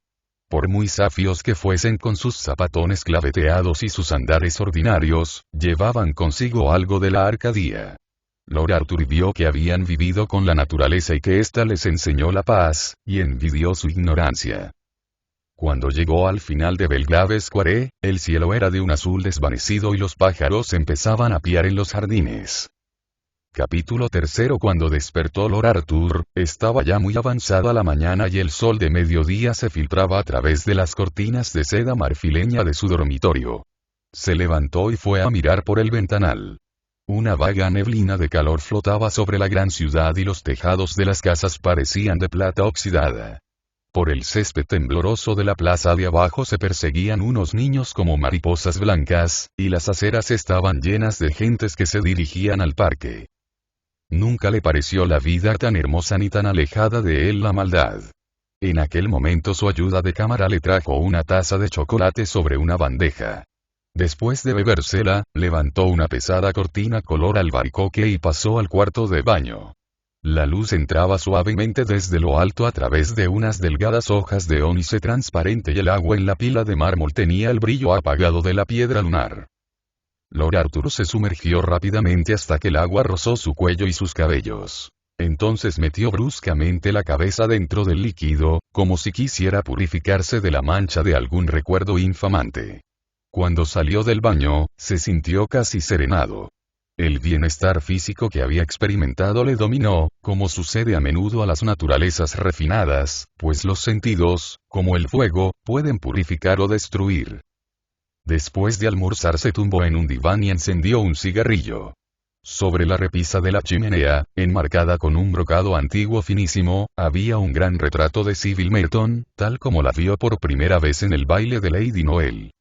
Por muy safios que fuesen con sus zapatones claveteados y sus andares ordinarios, llevaban consigo algo de la Arcadia. Lord Arthur vio que habían vivido con la naturaleza y que ésta les enseñó la paz, y envidió su ignorancia. Cuando llegó al final de Belgrave Square, el cielo era de un azul desvanecido y los pájaros empezaban a piar en los jardines. Capítulo 3. Cuando despertó Lord Arthur, estaba ya muy avanzada la mañana y el sol de mediodía se filtraba a través de las cortinas de seda marfileña de su dormitorio. Se levantó y fue a mirar por el ventanal. Una vaga neblina de calor flotaba sobre la gran ciudad y los tejados de las casas parecían de plata oxidada. Por el césped tembloroso de la plaza de abajo se perseguían unos niños como mariposas blancas, y las aceras estaban llenas de gentes que se dirigían al parque. Nunca le pareció la vida tan hermosa ni tan alejada de él la maldad. En aquel momento su ayuda de cámara le trajo una taza de chocolate sobre una bandeja. Después de bebérsela, levantó una pesada cortina color albaricoque y pasó al cuarto de baño. La luz entraba suavemente desde lo alto a través de unas delgadas hojas de ónice transparente y el agua en la pila de mármol tenía el brillo apagado de la piedra lunar. Lord Arthur se sumergió rápidamente hasta que el agua rozó su cuello y sus cabellos. Entonces metió bruscamente la cabeza dentro del líquido, como si quisiera purificarse de la mancha de algún recuerdo infamante. Cuando salió del baño, se sintió casi serenado. El bienestar físico que había experimentado le dominó, como sucede a menudo a las naturalezas refinadas, pues los sentidos, como el fuego, pueden purificar o destruir. Después de almorzar se tumbó en un diván y encendió un cigarrillo. Sobre la repisa de la chimenea, enmarcada con un brocado antiguo finísimo, había un gran retrato de Sybil Merton, tal como la vio por primera vez en el baile de Lady Noel.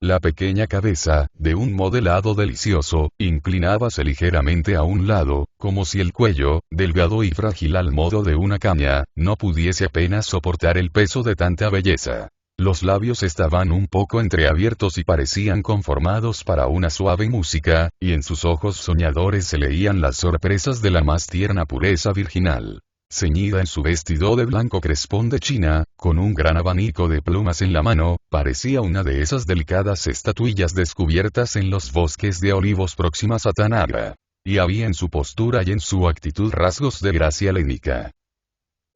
La pequeña cabeza, de un modelado delicioso, inclinábase ligeramente a un lado, como si el cuello, delgado y frágil al modo de una caña, no pudiese apenas soportar el peso de tanta belleza. Los labios estaban un poco entreabiertos y parecían conformados para una suave música, y en sus ojos soñadores se leían las sorpresas de la más tierna pureza virginal. Ceñida en su vestido de blanco crespón de China, con un gran abanico de plumas en la mano, parecía una de esas delicadas estatuillas descubiertas en los bosques de olivos próximas a Tanagra. Y había en su postura y en su actitud rasgos de gracia helénica.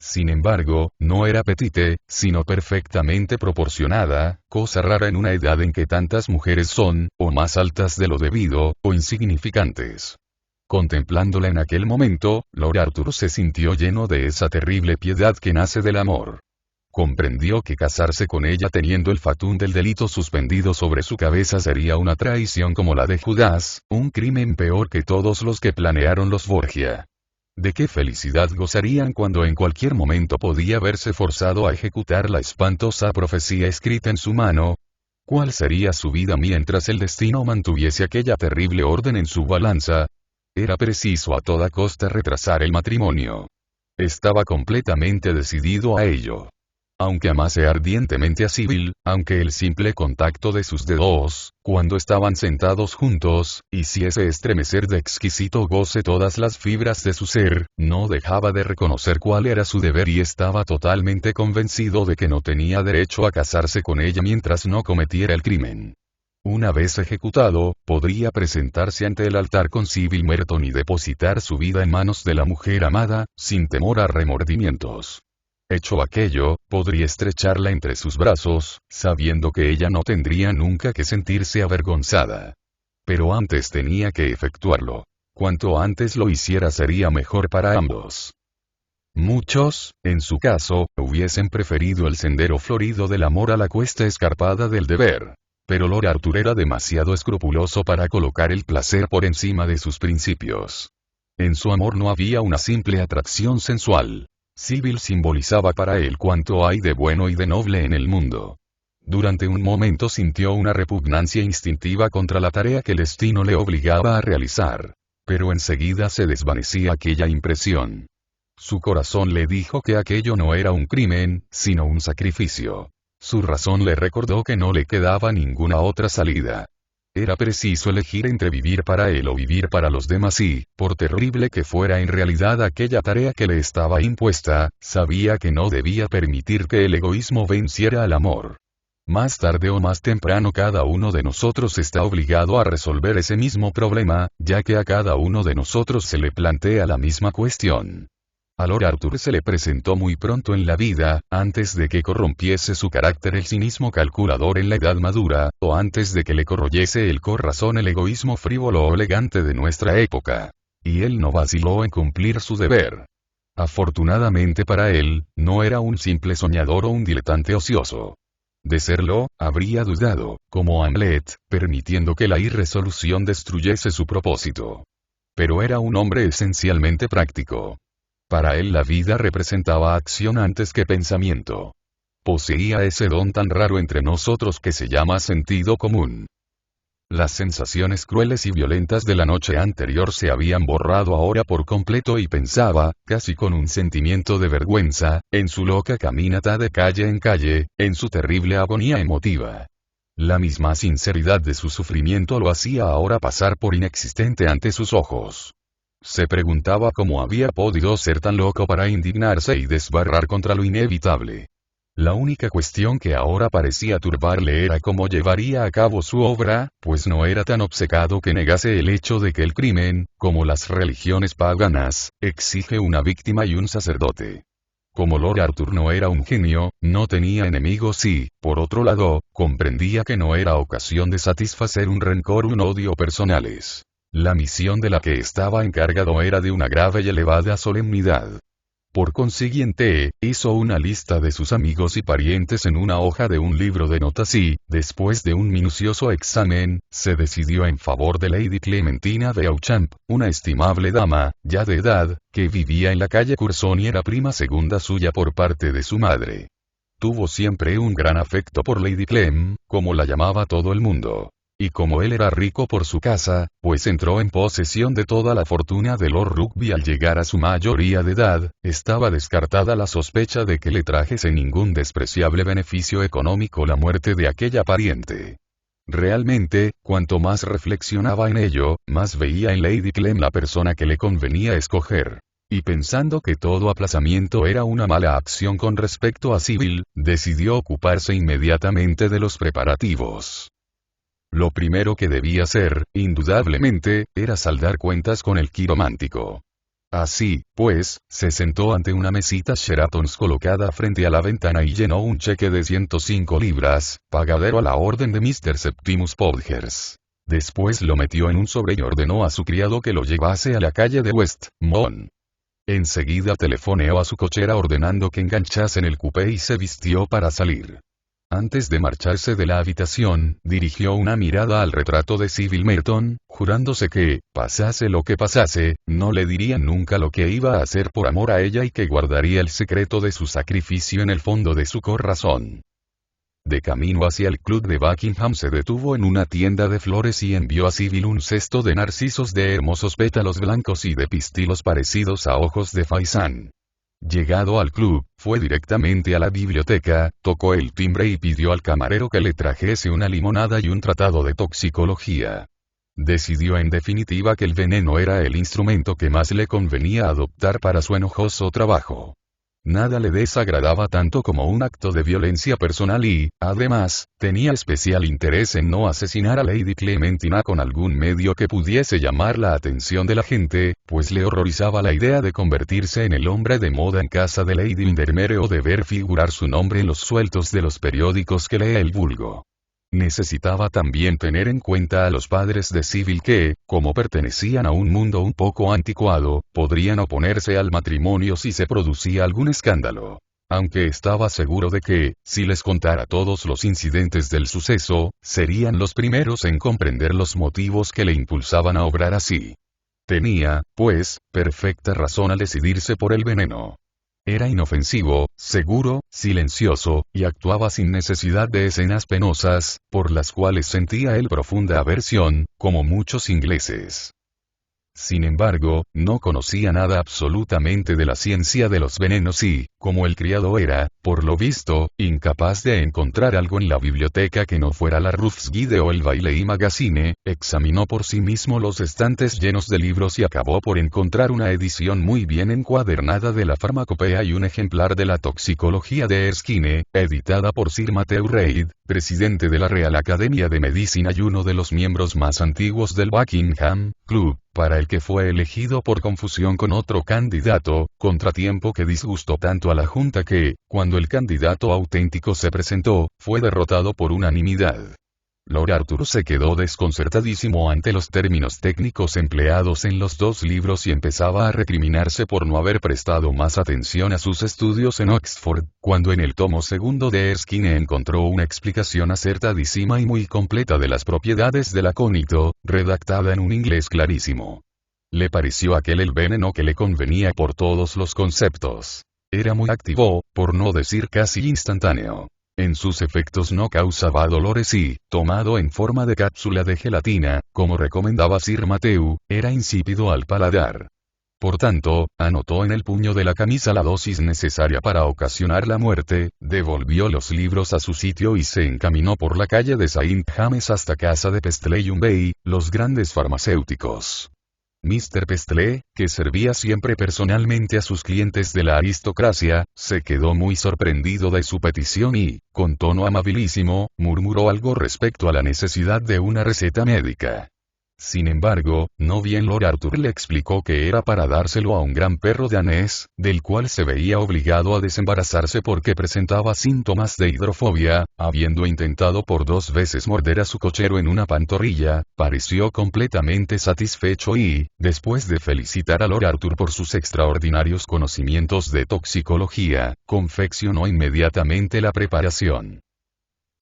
Sin embargo, no era petite, sino perfectamente proporcionada, cosa rara en una edad en que tantas mujeres son, o más altas de lo debido, o insignificantes. Contemplándola en aquel momento, Lord Arthur se sintió lleno de esa terrible piedad que nace del amor. Comprendió que casarse con ella teniendo el fatún del delito suspendido sobre su cabeza sería una traición como la de Judas, un crimen peor que todos los que planearon los Borgia. ¿De qué felicidad gozarían cuando en cualquier momento podía verse forzado a ejecutar la espantosa profecía escrita en su mano? ¿Cuál sería su vida mientras el destino mantuviese aquella terrible orden en su balanza? Era preciso a toda costa retrasar el matrimonio. Estaba completamente decidido a ello. Aunque amase ardientemente a Sybil, aunque el simple contacto de sus dedos, cuando estaban sentados juntos, hiciese estremecer de exquisito goce todas las fibras de su ser, no dejaba de reconocer cuál era su deber y estaba totalmente convencido de que no tenía derecho a casarse con ella mientras no cometiera el crimen. Una vez ejecutado, podría presentarse ante el altar con Sybil Merton y depositar su vida en manos de la mujer amada, sin temor a remordimientos. Hecho aquello, podría estrecharla entre sus brazos, sabiendo que ella no tendría nunca que sentirse avergonzada. Pero antes tenía que efectuarlo. Cuanto antes lo hiciera sería mejor para ambos. Muchos, en su caso, hubiesen preferido el sendero florido del amor a la cuesta escarpada del deber. Pero Lord Arthur era demasiado escrupuloso para colocar el placer por encima de sus principios. En su amor no había una simple atracción sensual. Sybil simbolizaba para él cuanto hay de bueno y de noble en el mundo. Durante un momento sintió una repugnancia instintiva contra la tarea que el destino le obligaba a realizar. Pero enseguida se desvanecía aquella impresión. Su corazón le dijo que aquello no era un crimen, sino un sacrificio. Su razón le recordó que no le quedaba ninguna otra salida. Era preciso elegir entre vivir para él o vivir para los demás y, por terrible que fuera en realidad aquella tarea que le estaba impuesta, sabía que no debía permitir que el egoísmo venciera al amor. Más tarde o más temprano cada uno de nosotros está obligado a resolver ese mismo problema, ya que a cada uno de nosotros se le plantea la misma cuestión. A Lord Arthur se le presentó muy pronto en la vida, antes de que corrompiese su carácter el cinismo calculador en la edad madura, o antes de que le corroyese el corazón el egoísmo frívolo o elegante de nuestra época. Y él no vaciló en cumplir su deber. Afortunadamente para él, no era un simple soñador o un diletante ocioso. De serlo, habría dudado, como Hamlet, permitiendo que la irresolución destruyese su propósito. Pero era un hombre esencialmente práctico. Para él la vida representaba acción antes que pensamiento. Poseía ese don tan raro entre nosotros que se llama sentido común. Las sensaciones crueles y violentas de la noche anterior se habían borrado ahora por completo y pensaba, casi con un sentimiento de vergüenza, en su loca caminata de calle en calle, en su terrible agonía emotiva. La misma sinceridad de su sufrimiento lo hacía ahora pasar por inexistente ante sus ojos. Se preguntaba cómo había podido ser tan loco para indignarse y desbarrar contra lo inevitable. La única cuestión que ahora parecía turbarle era cómo llevaría a cabo su obra, pues no era tan obcecado que negase el hecho de que el crimen, como las religiones paganas, exige una víctima y un sacerdote. Como Lord Arthur no era un genio, no tenía enemigos y, por otro lado, comprendía que no era ocasión de satisfacer un rencor o un odio personales. La misión de la que estaba encargado era de una grave y elevada solemnidad. Por consiguiente, hizo una lista de sus amigos y parientes en una hoja de un libro de notas y, después de un minucioso examen, se decidió en favor de Lady Clementina de Beauchamp, una estimable dama, ya de edad, que vivía en la calle Curzon y era prima segunda suya por parte de su madre. Tuvo siempre un gran afecto por Lady Clem, como la llamaba todo el mundo. Y como él era rico por su casa, pues entró en posesión de toda la fortuna de Lord Rugby al llegar a su mayoría de edad, estaba descartada la sospecha de que le trajese ningún despreciable beneficio económico la muerte de aquella pariente. Realmente, cuanto más reflexionaba en ello, más veía en Lady Clem la persona que le convenía escoger. Y pensando que todo aplazamiento era una mala acción con respecto a Sybil, decidió ocuparse inmediatamente de los preparativos. Lo primero que debía hacer, indudablemente, era saldar cuentas con el quiromántico. Así, pues, se sentó ante una mesita Sheraton's colocada frente a la ventana y llenó un cheque de 105 libras, pagadero a la orden de Mr. Septimus Podgers. Después lo metió en un sobre y ordenó a su criado que lo llevase a la calle de Westmont. Enseguida telefoneó a su cochera ordenando que enganchasen el coupé y se vistió para salir. Antes de marcharse de la habitación, dirigió una mirada al retrato de Sybil Merton, jurándose que, pasase lo que pasase, no le diría nunca lo que iba a hacer por amor a ella y que guardaría el secreto de su sacrificio en el fondo de su corazón. De camino hacia el club de Buckingham se detuvo en una tienda de flores y envió a Sybil un cesto de narcisos de hermosos pétalos blancos y de pistilos parecidos a ojos de faisán. Llegado al club, fue directamente a la biblioteca, tocó el timbre y pidió al camarero que le trajese una limonada y un tratado de toxicología. Decidió en definitiva que el veneno era el instrumento que más le convenía adoptar para su enojoso trabajo. Nada le desagradaba tanto como un acto de violencia personal y, además, tenía especial interés en no asesinar a Lady Clementina con algún medio que pudiese llamar la atención de la gente, pues le horrorizaba la idea de convertirse en el hombre de moda en casa de Lady Windermere o de ver figurar su nombre en los sueltos de los periódicos que lee el vulgo. Necesitaba también tener en cuenta a los padres de Sybil que, como pertenecían a un mundo un poco anticuado, podrían oponerse al matrimonio si se producía algún escándalo. Aunque estaba seguro de que, si les contara todos los incidentes del suceso, serían los primeros en comprender los motivos que le impulsaban a obrar así. Tenía, pues, perfecta razón al decidirse por el veneno. Era inofensivo, seguro, silencioso, y actuaba sin necesidad de escenas penosas, por las cuales sentía él profunda aversión, como muchos ingleses. Sin embargo, no conocía nada absolutamente de la ciencia de los venenos y, como el criado era, por lo visto, incapaz de encontrar algo en la biblioteca que no fuera la Ruff's Guide o el Bailey Magazine, examinó por sí mismo los estantes llenos de libros y acabó por encontrar una edición muy bien encuadernada de la farmacopea y un ejemplar de la toxicología de Erskine, editada por Sir Matthew Reid, presidente de la Real Academia de Medicina y uno de los miembros más antiguos del Buckingham Club, para el que fue elegido por confusión con otro candidato, contratiempo que disgustó tanto a la Junta que, cuando el candidato auténtico se presentó, fue derrotado por unanimidad. Lord Arthur se quedó desconcertadísimo ante los términos técnicos empleados en los dos libros y empezaba a recriminarse por no haber prestado más atención a sus estudios en Oxford, cuando en el tomo segundo de Erskine encontró una explicación acertadísima y muy completa de las propiedades del acónito, redactada en un inglés clarísimo. Le pareció aquel el veneno que le convenía por todos los conceptos. Era muy activo, por no decir casi instantáneo. En sus efectos no causaba dolores y, tomado en forma de cápsula de gelatina, como recomendaba Sir Matthew, era insípido al paladar. Por tanto, anotó en el puño de la camisa la dosis necesaria para ocasionar la muerte, devolvió los libros a su sitio y se encaminó por la calle de Saint James hasta casa de Pestley Bay, los grandes farmacéuticos. Mr. Pestley, que servía siempre personalmente a sus clientes de la aristocracia, se quedó muy sorprendido de su petición y, con tono amabilísimo, murmuró algo respecto a la necesidad de una receta médica. Sin embargo, no bien Lord Arthur le explicó que era para dárselo a un gran perro danés, del cual se veía obligado a desembarazarse porque presentaba síntomas de hidrofobia, habiendo intentado por 2 veces morder a su cochero en una pantorrilla, pareció completamente satisfecho y, después de felicitar a Lord Arthur por sus extraordinarios conocimientos de toxicología, confeccionó inmediatamente la preparación.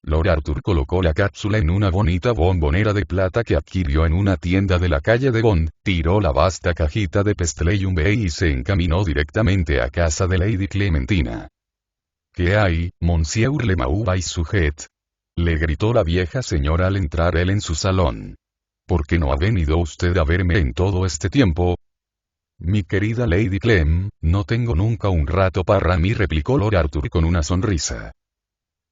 Lord Arthur colocó la cápsula en una bonita bombonera de plata que adquirió en una tienda de la calle de Bond, tiró la vasta cajita de Pestley y se encaminó directamente a casa de Lady Clementina. ¿Qué hay, Monsieur le Mauvais sujet? Le gritó la vieja señora al entrar él en su salón. ¿Por qué no ha venido usted a verme en todo este tiempo? Mi querida Lady Clem, no tengo nunca un rato para mí, replicó Lord Arthur con una sonrisa.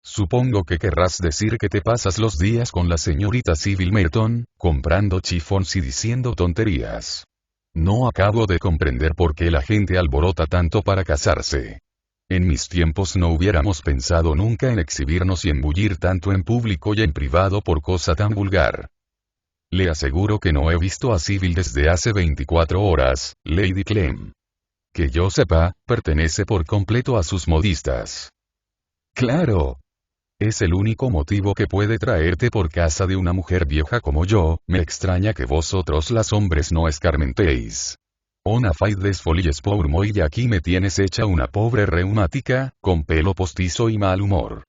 Supongo que querrás decir que te pasas los días con la señorita Sybil Merton, comprando chifons y diciendo tonterías. No acabo de comprender por qué la gente alborota tanto para casarse. En mis tiempos no hubiéramos pensado nunca en exhibirnos y embullir tanto en público y en privado por cosa tan vulgar. Le aseguro que no he visto a Sybil desde hace 24 horas, Lady Clem. Que yo sepa, pertenece por completo a sus modistas. Claro. Es el único motivo que puede traerte por casa de una mujer vieja como yo, me extraña que vosotros las hombres no escarmentéis. Ona faides folies pour moi y aquí me tienes hecha una pobre reumática, con pelo postizo y mal humor.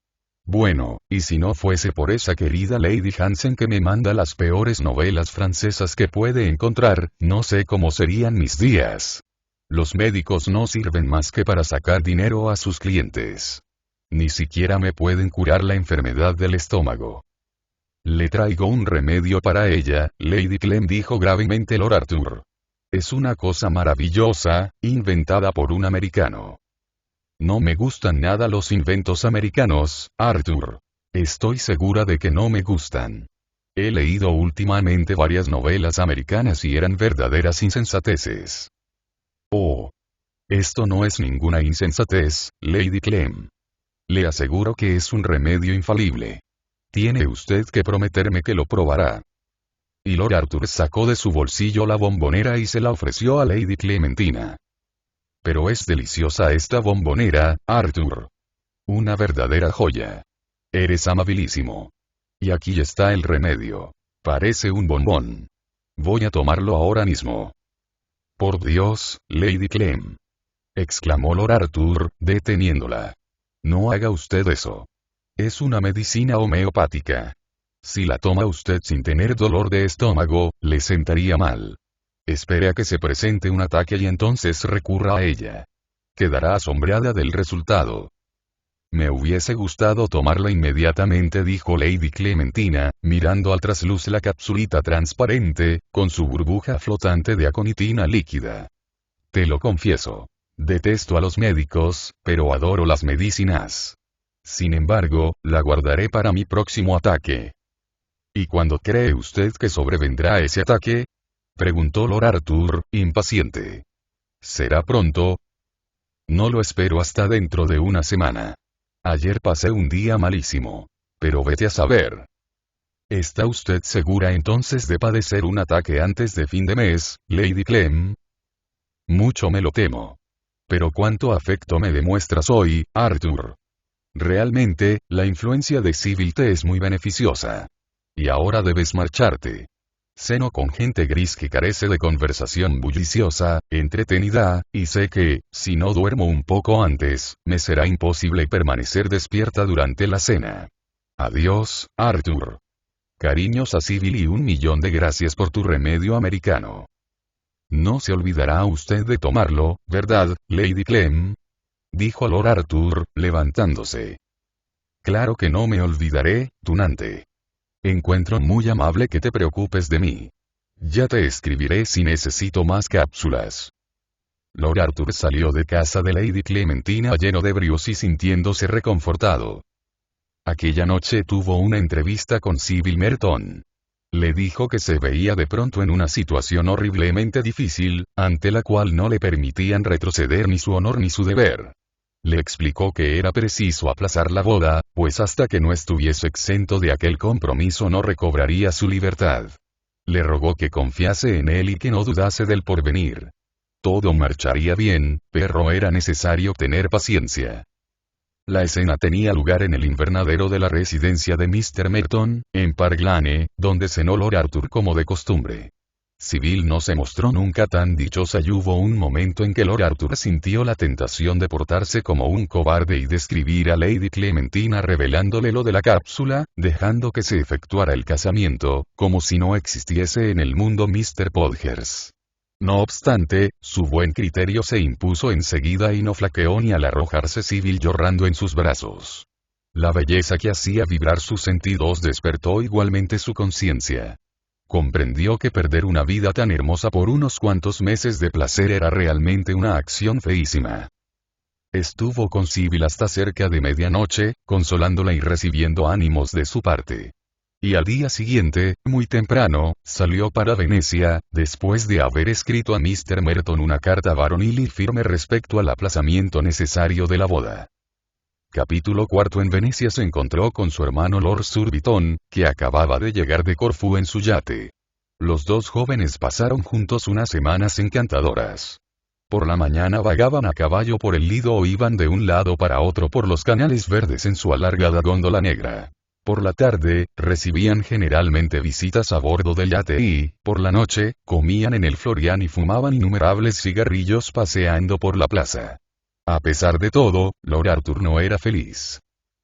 Bueno, y si no fuese por esa querida Lady Hansen que me manda las peores novelas francesas que puede encontrar, no sé cómo serían mis días. Los médicos no sirven más que para sacar dinero a sus clientes. Ni siquiera me pueden curar la enfermedad del estómago. Le traigo un remedio para ella, Lady Clem, dijo gravemente Lord Arthur. Es una cosa maravillosa, inventada por un americano. No me gustan nada los inventos americanos, Arthur. Estoy segura de que no me gustan. He leído últimamente varias novelas americanas y eran verdaderas insensateces. Oh. Esto no es ninguna insensatez, Lady Clem. Le aseguro que es un remedio infalible. Tiene usted que prometerme que lo probará. Y Lord Arthur sacó de su bolsillo la bombonera y se la ofreció a Lady Clementina. Pero es deliciosa esta bombonera, Arthur. Una verdadera joya. Eres amabilísimo. Y aquí está el remedio. Parece un bombón. Voy a tomarlo ahora mismo. Por Dios, Lady Clem, exclamó Lord Arthur, deteniéndola. No haga usted eso. Es una medicina homeopática. Si la toma usted sin tener dolor de estómago, le sentaría mal. Espere a que se presente un ataque y entonces recurra a ella. Quedará asombrada del resultado. Me hubiese gustado tomarla inmediatamente, dijo Lady Clementina, mirando al trasluz la capsulita transparente, con su burbuja flotante de aconitina líquida. Te lo confieso. Detesto a los médicos, pero adoro las medicinas. Sin embargo, la guardaré para mi próximo ataque. ¿Y cuándo cree usted que sobrevendrá ese ataque? Preguntó Lord Arthur, impaciente. ¿Será pronto? No lo espero hasta dentro de una semana. Ayer pasé un día malísimo. Pero vete a saber. ¿Está usted segura entonces de padecer un ataque antes de fin de mes, Lady Clem? Mucho me lo temo. Pero cuánto afecto me demuestras hoy, Arthur. Realmente, la influencia de Sybil te es muy beneficiosa. Y ahora debes marcharte. Ceno con gente gris que carece de conversación bulliciosa, entretenida, y sé que, si no duermo un poco antes, me será imposible permanecer despierta durante la cena. Adiós, Arthur. Cariños a Sybil y 1.000.000 de gracias por tu remedio americano. No se olvidará usted de tomarlo, ¿verdad, Lady Clem? Dijo Lord Arthur, levantándose. Claro que no me olvidaré, tunante. Encuentro muy amable que te preocupes de mí. Ya te escribiré si necesito más cápsulas. Lord Arthur salió de casa de Lady Clementina lleno de bríos y sintiéndose reconfortado. Aquella noche tuvo una entrevista con Sybil Merton. Le dijo que se veía de pronto en una situación horriblemente difícil, ante la cual no le permitían retroceder ni su honor ni su deber. Le explicó que era preciso aplazar la boda, pues hasta que no estuviese exento de aquel compromiso no recobraría su libertad. Le rogó que confiase en él y que no dudase del porvenir. Todo marcharía bien, pero era necesario tener paciencia. La escena tenía lugar en el invernadero de la residencia de Mr. Merton, en Park Lane, donde cenó Lord Arthur como de costumbre. Sybil no se mostró nunca tan dichosa y hubo un momento en que Lord Arthur sintió la tentación de portarse como un cobarde y de escribir a Lady Clementina revelándole lo de la cápsula, dejando que se efectuara el casamiento, como si no existiese en el mundo Mr. Podgers. No obstante, su buen criterio se impuso enseguida y no flaqueó ni al arrojarse Sybil llorando en sus brazos. La belleza que hacía vibrar sus sentidos despertó igualmente su conciencia. Comprendió que perder una vida tan hermosa por unos cuantos meses de placer era realmente una acción feísima. Estuvo con Sybil hasta cerca de medianoche, consolándola y recibiendo ánimos de su parte. Y al día siguiente, muy temprano, salió para Venecia, después de haber escrito a Mr. Merton una carta varonil y firme respecto al aplazamiento necesario de la boda. Capítulo 4. En Venecia se encontró con su hermano Lord Surbiton, que acababa de llegar de Corfú en su yate. Los dos jóvenes pasaron juntos unas semanas encantadoras. Por la mañana vagaban a caballo por el Lido o iban de un lado para otro por los canales verdes en su alargada góndola negra. Por la tarde, recibían generalmente visitas a bordo del yate y, por la noche, comían en el Florian y fumaban innumerables cigarrillos paseando por la plaza. A pesar de todo, Lord Arthur no era feliz.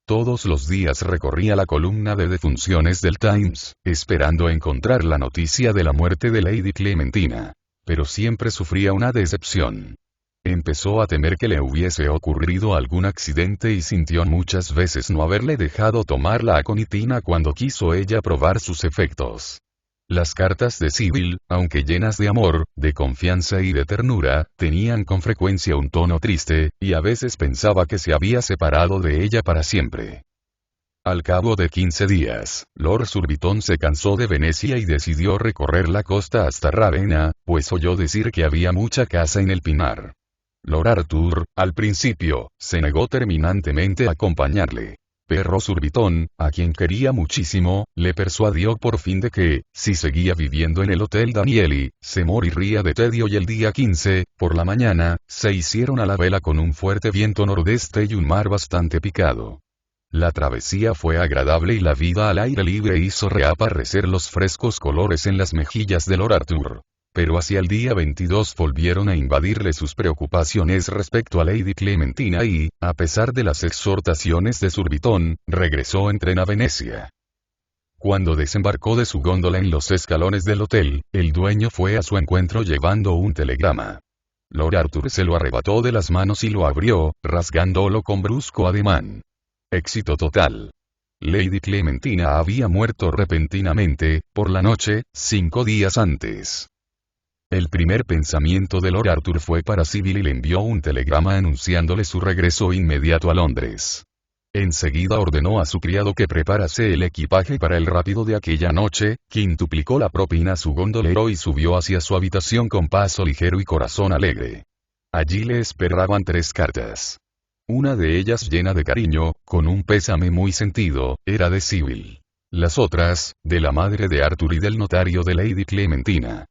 Todos los días recorría la columna de defunciones del Times, esperando encontrar la noticia de la muerte de Lady Clementina. Pero siempre sufría una decepción. Empezó a temer que le hubiese ocurrido algún accidente y sintió muchas veces no haberle dejado tomar la aconitina cuando quiso ella probar sus efectos. Las cartas de Sybil, aunque llenas de amor, de confianza y de ternura, tenían con frecuencia un tono triste, y a veces pensaba que se había separado de ella para siempre. Al cabo de 15 días, Lord Surbiton se cansó de Venecia y decidió recorrer la costa hasta Rávena, pues oyó decir que había mucha caza en el Pinar. Lord Arthur, al principio, se negó terminantemente a acompañarle. Pero Surbiton, a quien quería muchísimo, le persuadió por fin de que, si seguía viviendo en el Hotel Danieli, se moriría de tedio y el día 15, por la mañana, se hicieron a la vela con un fuerte viento nordeste y un mar bastante picado. La travesía fue agradable y la vida al aire libre hizo reaparecer los frescos colores en las mejillas de Lord Arthur. Pero hacia el día 22 volvieron a invadirle sus preocupaciones respecto a Lady Clementina y, a pesar de las exhortaciones de Surbiton, regresó en tren a Venecia. Cuando desembarcó de su góndola en los escalones del hotel, el dueño fue a su encuentro llevando un telegrama. Lord Arthur se lo arrebató de las manos y lo abrió, rasgándolo con brusco ademán. Éxito total. Lady Clementina había muerto repentinamente, por la noche, 5 días antes. El primer pensamiento de Lord Arthur fue para Sybil y le envió un telegrama anunciándole su regreso inmediato a Londres. Enseguida ordenó a su criado que preparase el equipaje para el rápido de aquella noche, quintuplicó la propina a su gondolero y subió hacia su habitación con paso ligero y corazón alegre. Allí le esperaban 3 cartas. Una de ellas llena de cariño, con un pésame muy sentido, era de Sybil. Las otras, de la madre de Arthur y del notario de Lady Clementina.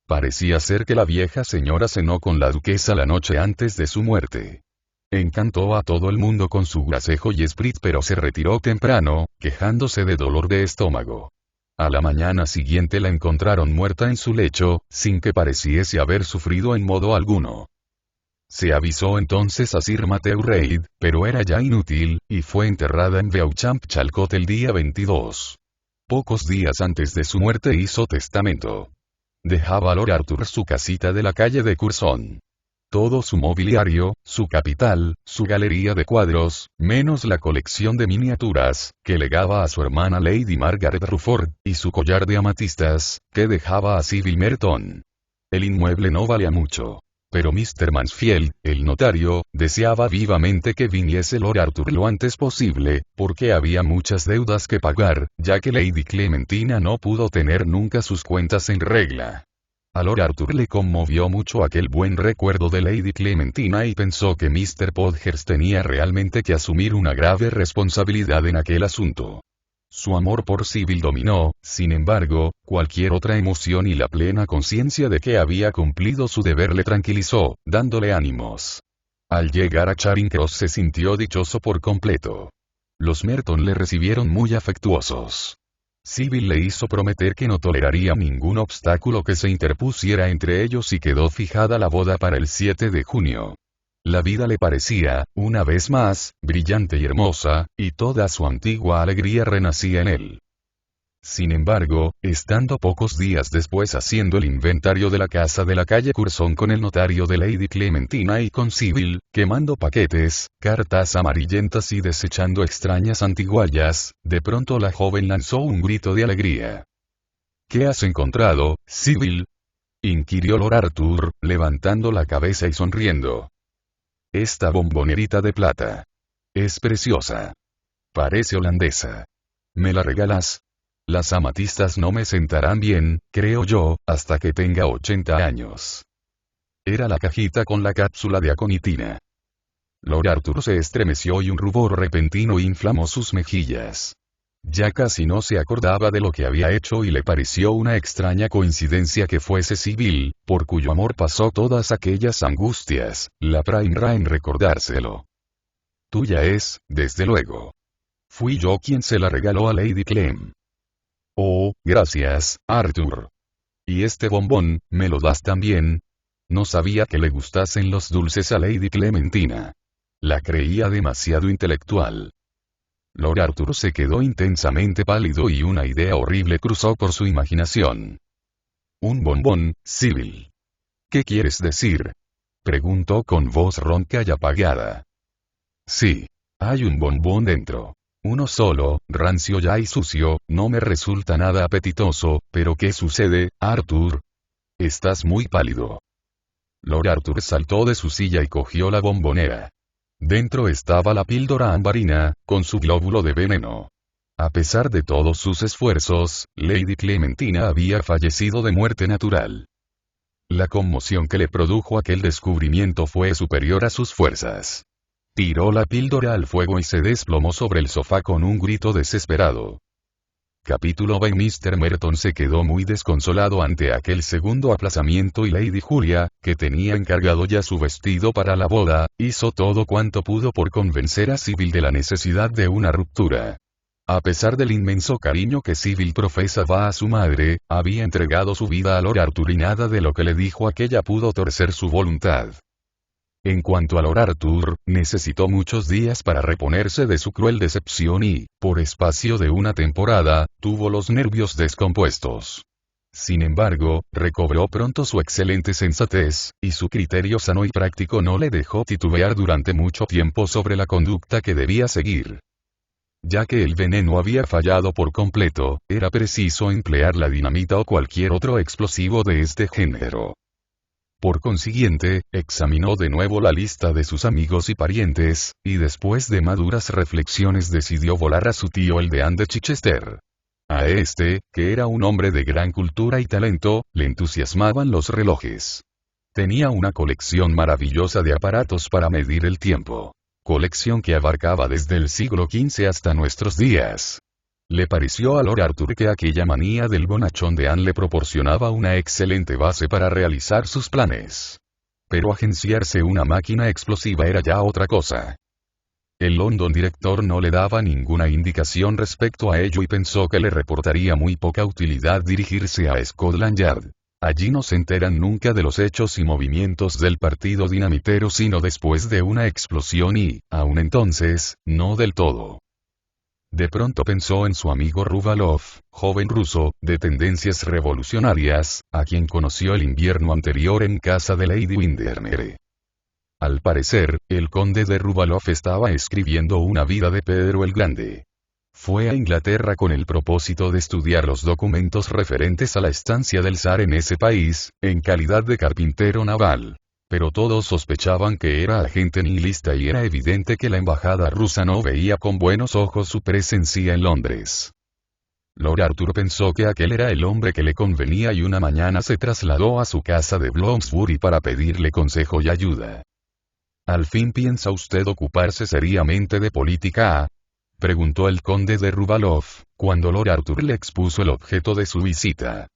Parecía ser que la vieja señora cenó con la duquesa la noche antes de su muerte. Encantó a todo el mundo con su gracejo y esprit, pero se retiró temprano, quejándose de dolor de estómago. A la mañana siguiente la encontraron muerta en su lecho, sin que pareciese haber sufrido en modo alguno. Se avisó entonces a Sir Matthew Reid, pero era ya inútil, y fue enterrada en Beauchamp Chalcot el día 22. Pocos días antes de su muerte hizo testamento. Dejaba a Lord Arthur su casita de la calle de Curzon. Todo su mobiliario, su capital, su galería de cuadros, menos la colección de miniaturas, que legaba a su hermana Lady Margaret Rufford, y su collar de amatistas, que dejaba a Sybil Merton. El inmueble no valía mucho. Pero Mr. Mansfield, el notario, deseaba vivamente que viniese Lord Arthur lo antes posible, porque había muchas deudas que pagar, ya que Lady Clementina no pudo tener nunca sus cuentas en regla. A Lord Arthur le conmovió mucho aquel buen recuerdo de Lady Clementina y pensó que Mr. Podhurst tenía realmente que asumir una grave responsabilidad en aquel asunto. Su amor por Sybil dominó, sin embargo, cualquier otra emoción y la plena conciencia de que había cumplido su deber le tranquilizó, dándole ánimos. Al llegar a Charing Cross se sintió dichoso por completo. Los Merton le recibieron muy afectuosos. Sybil le hizo prometer que no toleraría ningún obstáculo que se interpusiera entre ellos y quedó fijada la boda para el 7 de junio. La vida le parecía, una vez más, brillante y hermosa, y toda su antigua alegría renacía en él. Sin embargo, estando pocos días después haciendo el inventario de la casa de la calle Curzon con el notario de Lady Clementina y con Sybil, quemando paquetes, cartas amarillentas y desechando extrañas antiguallas, de pronto la joven lanzó un grito de alegría. ¿Qué has encontrado, Sybil?, inquirió Lord Arthur, levantando la cabeza y sonriendo. Esta bombonerita de plata. Es preciosa. Parece holandesa. ¿Me la regalas? Las amatistas no me sentarán bien, creo yo, hasta que tenga 80 años. Era la cajita con la cápsula de aconitina. Lord Arthur se estremeció y un rubor repentino inflamó sus mejillas. Ya casi no se acordaba de lo que había hecho y le pareció una extraña coincidencia que fuese Sybil, por cuyo amor pasó todas aquellas angustias, la primera en recordárselo. Tuya es, desde luego. Fui yo quien se la regaló a Lady Clem. Oh, gracias, Arthur. ¿Y este bombón, me lo das también? No sabía que le gustasen los dulces a Lady Clementina. La creía demasiado intelectual. Lord Arthur se quedó intensamente pálido y una idea horrible cruzó por su imaginación. Un bombón, Sybil. ¿Qué quieres decir? Preguntó con voz ronca y apagada. Sí. Hay un bombón dentro. Uno solo, rancio ya y sucio, no me resulta nada apetitoso, pero ¿qué sucede, Arthur? Estás muy pálido. Lord Arthur saltó de su silla y cogió la bombonera. Dentro estaba la píldora ambarina, con su glóbulo de veneno. A pesar de todos sus esfuerzos, Lady Clementina había fallecido de muerte natural. La conmoción que le produjo aquel descubrimiento fue superior a sus fuerzas. Tiró la píldora al fuego y se desplomó sobre el sofá con un grito desesperado. Capítulo 20. Mr. Merton se quedó muy desconsolado ante aquel segundo aplazamiento y Lady Julia, que tenía encargado ya su vestido para la boda, hizo todo cuanto pudo por convencer a Sybil de la necesidad de una ruptura. A pesar del inmenso cariño que Sybil profesaba a su madre, había entregado su vida a Lord Arthur y nada de lo que le dijo aquella pudo torcer su voluntad. En cuanto a Lord Arthur, necesitó muchos días para reponerse de su cruel decepción y, por espacio de una temporada, tuvo los nervios descompuestos. Sin embargo, recobró pronto su excelente sensatez, y su criterio sano y práctico no le dejó titubear durante mucho tiempo sobre la conducta que debía seguir. Ya que el veneno había fallado por completo, era preciso emplear la dinamita o cualquier otro explosivo de este género. Por consiguiente, examinó de nuevo la lista de sus amigos y parientes, y después de maduras reflexiones decidió volar a su tío el deán de Chichester. A este, que era un hombre de gran cultura y talento, le entusiasmaban los relojes. Tenía una colección maravillosa de aparatos para medir el tiempo. Colección que abarcaba desde el siglo XV hasta nuestros días. Le pareció a Lord Arthur que aquella manía del bonachón de Anne le proporcionaba una excelente base para realizar sus planes. Pero agenciarse una máquina explosiva era ya otra cosa. El London director no le daba ninguna indicación respecto a ello y pensó que le reportaría muy poca utilidad dirigirse a Scotland Yard. Allí no se enteran nunca de los hechos y movimientos del partido dinamitero sino después de una explosión y, aun entonces, no del todo. De pronto pensó en su amigo Ruvalov, joven ruso, de tendencias revolucionarias, a quien conoció el invierno anterior en casa de Lady Windermere. Al parecer, el conde de Ruvalov estaba escribiendo una vida de Pedro el Grande. Fue a Inglaterra con el propósito de estudiar los documentos referentes a la estancia del zar en ese país, en calidad de carpintero naval. Pero todos sospechaban que era agente nihilista y era evidente que la embajada rusa no veía con buenos ojos su presencia en Londres. Lord Arthur pensó que aquel era el hombre que le convenía y una mañana se trasladó a su casa de Bloomsbury para pedirle consejo y ayuda. ¿Al fin piensa usted ocuparse seriamente de política? Preguntó el conde de Ruvalov, cuando Lord Arthur le expuso el objeto de su visita.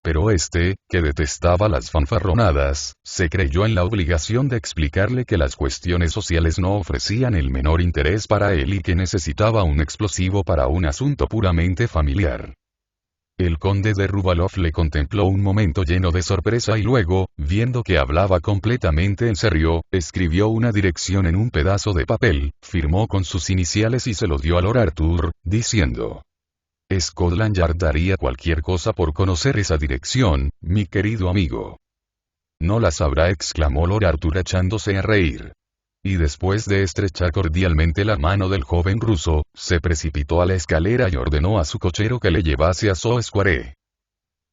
Pero este, que detestaba las fanfarronadas, se creyó en la obligación de explicarle que las cuestiones sociales no ofrecían el menor interés para él y que necesitaba un explosivo para un asunto puramente familiar. El conde de Ruvalov le contempló un momento lleno de sorpresa y luego, viendo que hablaba completamente en serio, escribió una dirección en un pedazo de papel, firmó con sus iniciales y se lo dio a Lord Arthur, diciendo: Scotland Yard daría cualquier cosa por conocer esa dirección, mi querido amigo. No la sabrá, exclamó Lord Arthur echándose a reír. Y después de estrechar cordialmente la mano del joven ruso, se precipitó a la escalera y ordenó a su cochero que le llevase a Soho Square.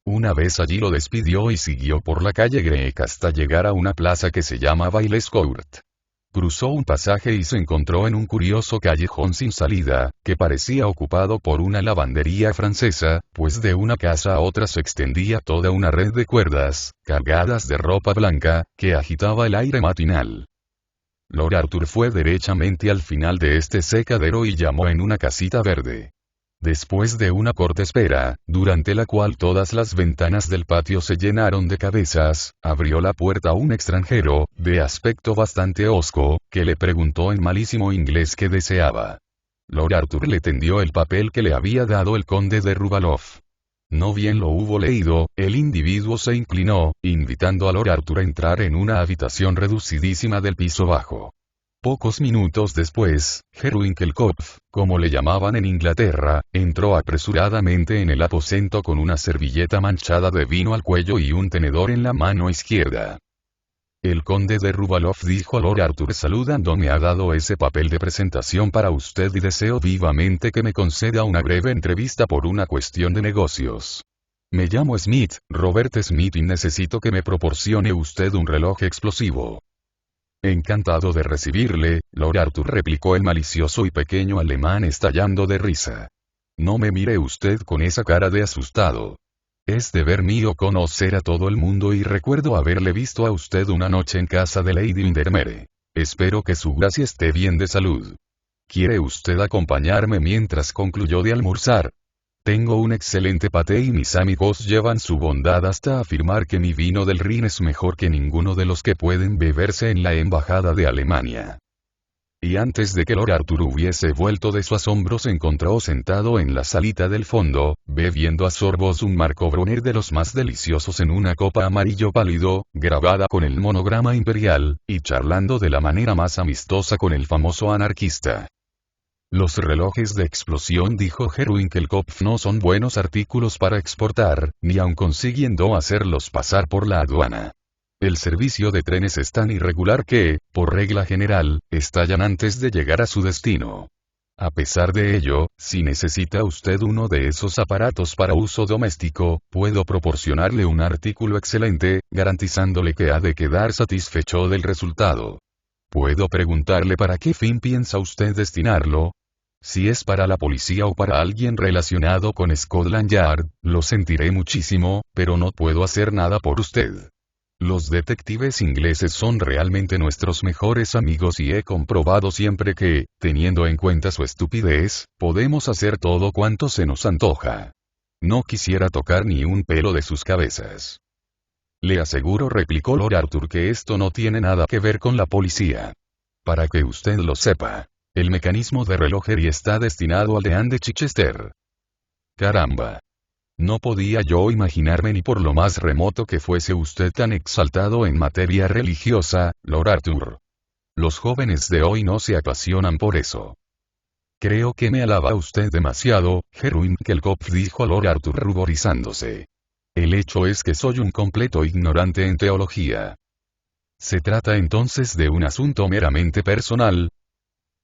Una vez allí lo despidió y siguió por la calle Greek hasta llegar a una plaza que se llama Bailes Court. Cruzó un pasaje y se encontró en un curioso callejón sin salida, que parecía ocupado por una lavandería francesa, pues de una casa a otra se extendía toda una red de cuerdas, cargadas de ropa blanca, que agitaba el aire matinal. Lord Arthur fue derechamente al final de este secadero y llamó en una casita verde. Después de una corta espera, durante la cual todas las ventanas del patio se llenaron de cabezas, abrió la puerta a un extranjero, de aspecto bastante hosco, que le preguntó en malísimo inglés qué deseaba. Lord Arthur le tendió el papel que le había dado el conde de Ruvalov. No bien lo hubo leído, el individuo se inclinó, invitando a Lord Arthur a entrar en una habitación reducidísima del piso bajo. Pocos minutos después, Herr Winkelkopf, como le llamaban en Inglaterra, entró apresuradamente en el aposento con una servilleta manchada de vino al cuello y un tenedor en la mano izquierda. El conde de Ruvalov dijo a Lord Arthur saludando me ha dado ese papel de presentación para usted y deseo vivamente que me conceda una breve entrevista por una cuestión de negocios. Me llamo Smith, Robert Smith y necesito que me proporcione usted un reloj explosivo. Encantado de recibirle, Lord Arthur replicó el malicioso y pequeño alemán estallando de risa. No me mire usted con esa cara de asustado. Es deber mío conocer a todo el mundo y recuerdo haberle visto a usted una noche en casa de Lady Windermere. Espero que su gracia esté bien de salud. ¿Quiere usted acompañarme mientras concluyó de almorzar? Tengo un excelente paté y mis amigos llevan su bondad hasta afirmar que mi vino del Rin es mejor que ninguno de los que pueden beberse en la embajada de Alemania. Y antes de que Lord Arthur hubiese vuelto de su asombro se encontró sentado en la salita del fondo, bebiendo a sorbos un Marco Brunner de los más deliciosos en una copa amarillo pálido, grabada con el monograma imperial, y charlando de la manera más amistosa con el famoso anarquista. Los relojes de explosión, dijo Herr Winkelkopf, no son buenos artículos para exportar, ni aun consiguiendo hacerlos pasar por la aduana. El servicio de trenes es tan irregular que, por regla general, estallan antes de llegar a su destino. A pesar de ello, si necesita usted uno de esos aparatos para uso doméstico, puedo proporcionarle un artículo excelente, garantizándole que ha de quedar satisfecho del resultado. ¿Puedo preguntarle para qué fin piensa usted destinarlo? Si es para la policía o para alguien relacionado con Scotland Yard, lo sentiré muchísimo, pero no puedo hacer nada por usted. Los detectives ingleses son realmente nuestros mejores amigos y he comprobado siempre que, teniendo en cuenta su estupidez, podemos hacer todo cuanto se nos antoja. No quisiera tocar ni un pelo de sus cabezas. Le aseguro, replicó Lord Arthur, que esto no tiene nada que ver con la policía. Para que usted lo sepa, el mecanismo de relojería está destinado al deán de Chichester. Caramba. No podía yo imaginarme ni por lo más remoto que fuese usted tan exaltado en materia religiosa, Lord Arthur. Los jóvenes de hoy no se apasionan por eso. Creo que me alaba usted demasiado, Herr Winkelkopf, dijo Lord Arthur ruborizándose. El hecho es que soy un completo ignorante en teología. ¿Se trata entonces de un asunto meramente personal?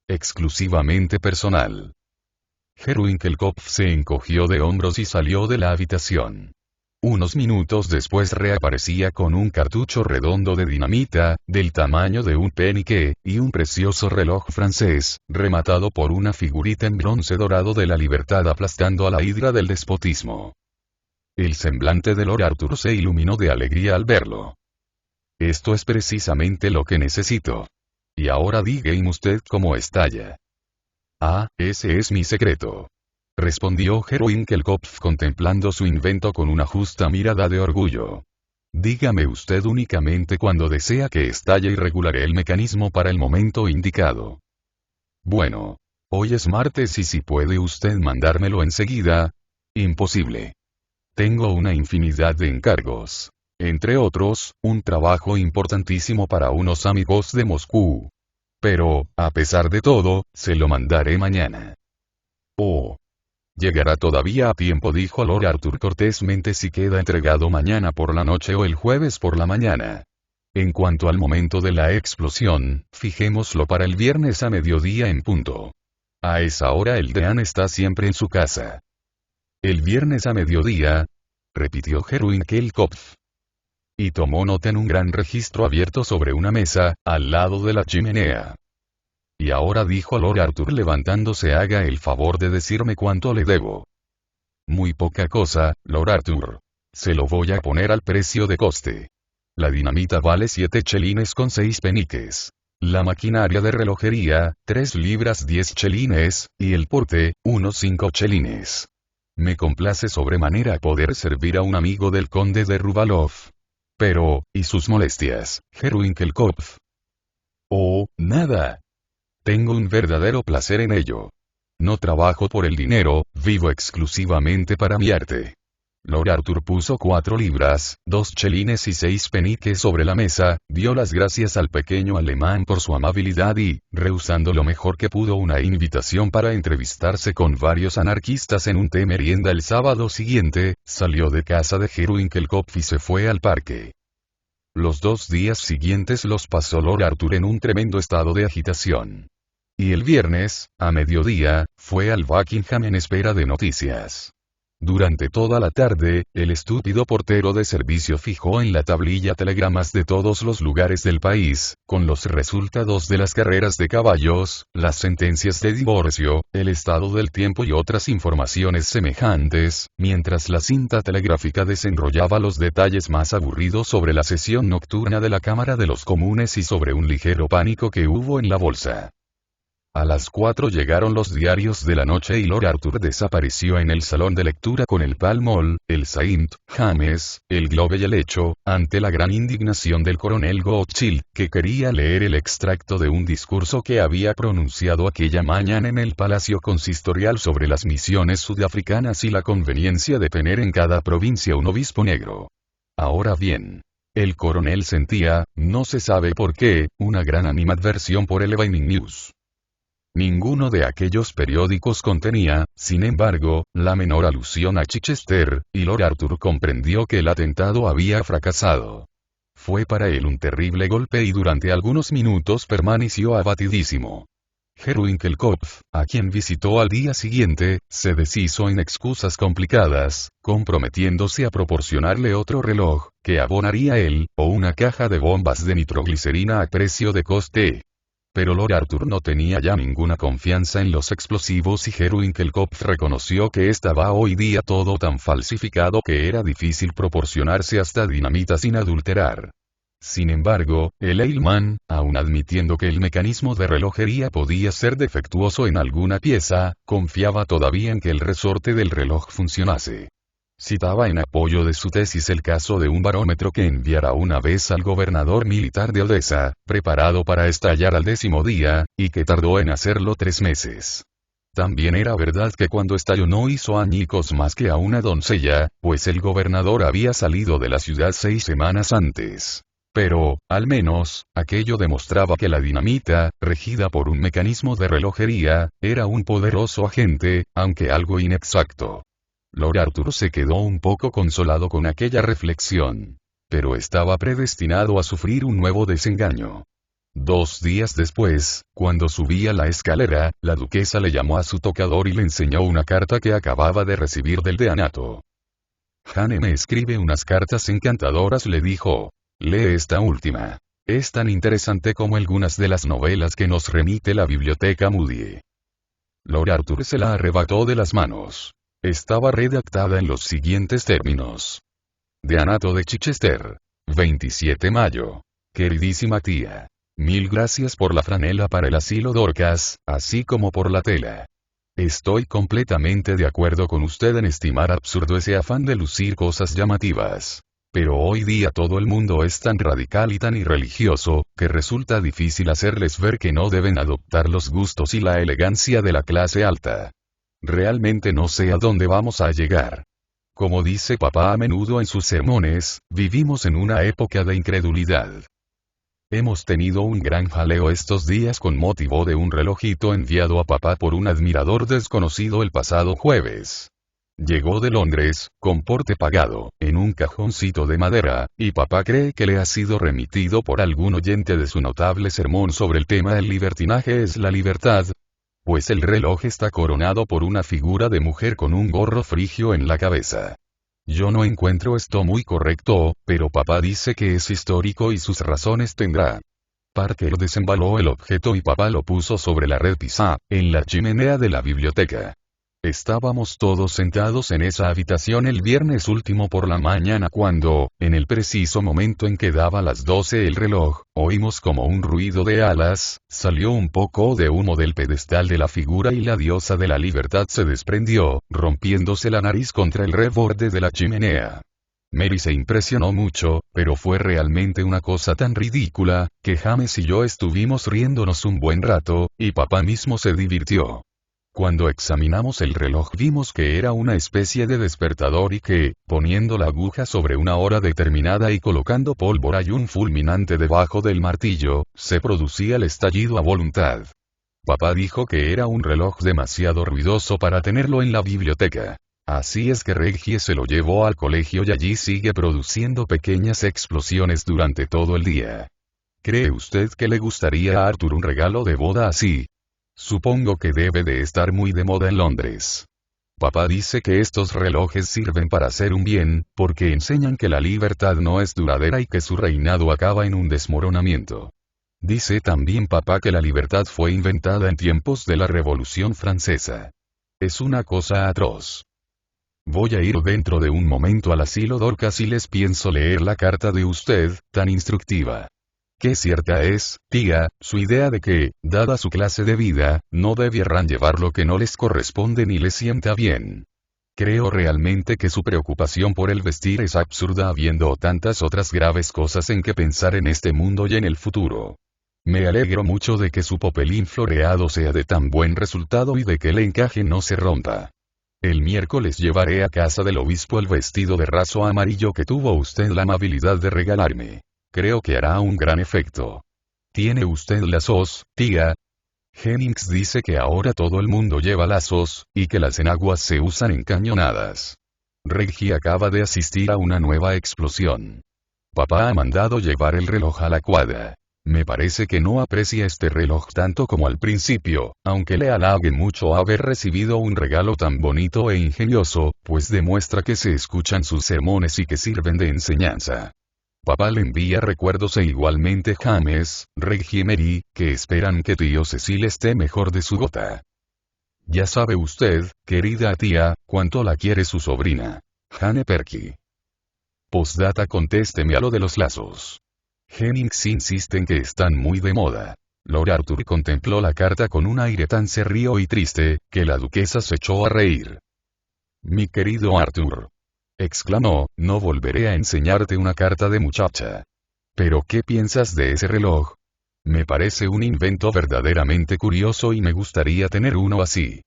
Exclusivamente personal. Herr Winkelkopf se encogió de hombros y salió de la habitación. Unos minutos después reaparecía con un cartucho redondo de dinamita, del tamaño de un penique, y un precioso reloj francés, rematado por una figurita en bronce dorado de la libertad aplastando a la hidra del despotismo. El semblante de Lord Arthur se iluminó de alegría al verlo. Esto es precisamente lo que necesito. Y ahora dígame usted cómo estalla. Ah, ese es mi secreto. Respondió Herr Winkelkopf contemplando su invento con una justa mirada de orgullo. Dígame usted únicamente cuando desea que estalle y regularé el mecanismo para el momento indicado. Bueno. Hoy es martes y si puede usted mandármelo enseguida. Imposible. Tengo una infinidad de encargos. Entre otros, un trabajo importantísimo para unos amigos de Moscú. Pero, a pesar de todo, se lo mandaré mañana. Oh. Llegará todavía a tiempo, dijo Lord Arthur cortésmente, si queda entregado mañana por la noche o el jueves por la mañana. En cuanto al momento de la explosión, fijémoslo para el viernes a mediodía en punto. A esa hora el deán está siempre en su casa. ¿El viernes a mediodía? Repitió Herr Winkelkopf. Y tomó nota en un gran registro abierto sobre una mesa, al lado de la chimenea. Y ahora, dijo Lord Arthur levantándose, haga el favor de decirme cuánto le debo. Muy poca cosa, Lord Arthur. Se lo voy a poner al precio de coste. La dinamita vale 7 chelines con 6 peniques. La maquinaria de relojería, 3 libras 10 chelines, y el porte, unos 5 chelines. Me complace sobremanera poder servir a un amigo del conde de Ruvalov. Pero, ¿y sus molestias, Herr Winkelkopf? Oh, nada. Tengo un verdadero placer en ello. No trabajo por el dinero, vivo exclusivamente para mi arte. Lord Arthur puso 4 libras, 2 chelines y 6 peniques sobre la mesa, dio las gracias al pequeño alemán por su amabilidad y, rehusando lo mejor que pudo una invitación para entrevistarse con varios anarquistas en un té merienda el sábado siguiente, salió de casa de Herr Winkelkopf y se fue al parque. Los 2 días siguientes los pasó Lord Arthur en un tremendo estado de agitación. Y el viernes, a mediodía, fue al Buckingham en espera de noticias. Durante toda la tarde, el estúpido portero de servicio fijó en la tablilla telegramas de todos los lugares del país, con los resultados de las carreras de caballos, las sentencias de divorcio, el estado del tiempo y otras informaciones semejantes, mientras la cinta telegráfica desenrollaba los detalles más aburridos sobre la sesión nocturna de la Cámara de los Comunes y sobre un ligero pánico que hubo en la bolsa. A las 4 llegaron los diarios de la noche y Lord Arthur desapareció en el salón de lectura con el Pall Mall, el St. James, el Globe y el Hecho, ante la gran indignación del coronel Goodchild, que quería leer el extracto de un discurso que había pronunciado aquella mañana en el Palacio Consistorial sobre las misiones sudafricanas y la conveniencia de tener en cada provincia un obispo negro. Ahora bien, el coronel sentía, no se sabe por qué, una gran animadversión por el Evening News. Ninguno de aquellos periódicos contenía, sin embargo, la menor alusión a Chichester, y Lord Arthur comprendió que el atentado había fracasado. Fue para él un terrible golpe y durante algunos minutos permaneció abatidísimo. Herr Winkelkopf, a quien visitó al día siguiente, se deshizo en excusas complicadas, comprometiéndose a proporcionarle otro reloj, que abonaría él, o una caja de bombas de nitroglicerina a precio de coste. Pero Lord Arthur no tenía ya ninguna confianza en los explosivos y Herr Winkelkopf reconoció que estaba hoy día todo tan falsificado que era difícil proporcionarse hasta dinamita sin adulterar. Sin embargo, el Eilman, aun admitiendo que el mecanismo de relojería podía ser defectuoso en alguna pieza, confiaba todavía en que el resorte del reloj funcionase. Citaba en apoyo de su tesis el caso de un barómetro que enviara una vez al gobernador militar de Odessa, preparado para estallar al 10º día, y que tardó en hacerlo 3 meses. También era verdad que cuando estalló no hizo añicos más que a una doncella, pues el gobernador había salido de la ciudad 6 semanas antes. Pero, al menos, aquello demostraba que la dinamita, regida por un mecanismo de relojería, era un poderoso agente, aunque algo inexacto. Lord Arthur se quedó un poco consolado con aquella reflexión. Pero estaba predestinado a sufrir un nuevo desengaño. 2 días después, cuando subía la escalera, la duquesa le llamó a su tocador y le enseñó una carta que acababa de recibir del deanato. Jane me escribe unas cartas encantadoras, le dijo. Lee esta última. Es tan interesante como algunas de las novelas que nos remite la biblioteca Moody. Lord Arthur se la arrebató de las manos. Estaba redactada en los siguientes términos. Deanato de Chichester. 27 mayo. Queridísima tía. 1000 gracias por la franela para el asilo Dorcas, así como por la tela. Estoy completamente de acuerdo con usted en estimar absurdo ese afán de lucir cosas llamativas. Pero hoy día todo el mundo es tan radical y tan irreligioso, que resulta difícil hacerles ver que no deben adoptar los gustos y la elegancia de la clase alta. Realmente no sé a dónde vamos a llegar. Como dice papá a menudo en sus sermones, vivimos en una época de incredulidad. Hemos tenido un gran jaleo estos días con motivo de un relojito enviado a papá por un admirador desconocido el pasado jueves. Llegó de Londres, con porte pagado, en un cajoncito de madera, y papá cree que le ha sido remitido por algún oyente de su notable sermón sobre el tema "El libertinaje es la libertad". Pues el reloj está coronado por una figura de mujer con un gorro frigio en la cabeza. Yo no encuentro esto muy correcto, pero papá dice que es histórico y sus razones tendrá. Parker desembaló el objeto y papá lo puso sobre la repisa, en la chimenea de la biblioteca. Estábamos todos sentados en esa habitación el viernes último por la mañana cuando, en el preciso momento en que daba las 12 el reloj, oímos como un ruido de alas, salió un poco de humo del pedestal de la figura y la diosa de la libertad se desprendió, rompiéndose la nariz contra el reborde de la chimenea. Mary se impresionó mucho, pero fue realmente una cosa tan ridícula, que James y yo estuvimos riéndonos un buen rato, y papá mismo se divirtió. Cuando examinamos el reloj vimos que era una especie de despertador y que, poniendo la aguja sobre una hora determinada y colocando pólvora y un fulminante debajo del martillo, se producía el estallido a voluntad. Papá dijo que era un reloj demasiado ruidoso para tenerlo en la biblioteca. Así es que Reggie se lo llevó al colegio y allí sigue produciendo pequeñas explosiones durante todo el día. ¿Cree usted que le gustaría a Arthur un regalo de boda así? Supongo que debe de estar muy de moda en Londres. Papá dice que estos relojes sirven para hacer un bien, porque enseñan que la libertad no es duradera y que su reinado acaba en un desmoronamiento. Dice también papá que la libertad fue inventada en tiempos de la Revolución Francesa. Es una cosa atroz. Voy a ir dentro de un momento al asilo Dorcas y les pienso leer la carta de usted, tan instructiva. Qué cierta es, tía, su idea de que, dada su clase de vida, no debieran llevar lo que no les corresponde ni les sienta bien. Creo realmente que su preocupación por el vestir es absurda habiendo tantas otras graves cosas en que pensar en este mundo y en el futuro. Me alegro mucho de que su popelín floreado sea de tan buen resultado y de que el encaje no se rompa. El miércoles llevaré a casa del obispo el vestido de raso amarillo que tuvo usted la amabilidad de regalarme. Creo que hará un gran efecto. ¿Tiene usted lazos, tía? Jennings dice que ahora todo el mundo lleva lazos, y que las enaguas se usan en cañonadas. Reggie acaba de asistir a una nueva explosión. Papá ha mandado llevar el reloj a la cuadra. Me parece que no aprecia este reloj tanto como al principio, aunque le halague mucho haber recibido un regalo tan bonito e ingenioso, pues demuestra que se escuchan sus sermones y que sirven de enseñanza. Papá le envía recuerdos e igualmente James, Reggie y Mary, que esperan que tío Cecil esté mejor de su gota. Ya sabe usted, querida tía, cuánto la quiere su sobrina. Jane Perky. Postdata contésteme a lo de los lazos. Jennings insiste en que están muy de moda. Lord Arthur contempló la carta con un aire tan serio y triste, que la duquesa se echó a reír. Mi querido Arthur, exclamó, no volveré a enseñarte una carta de muchacha. ¿Pero qué piensas de ese reloj? Me parece un invento verdaderamente curioso y me gustaría tener uno así.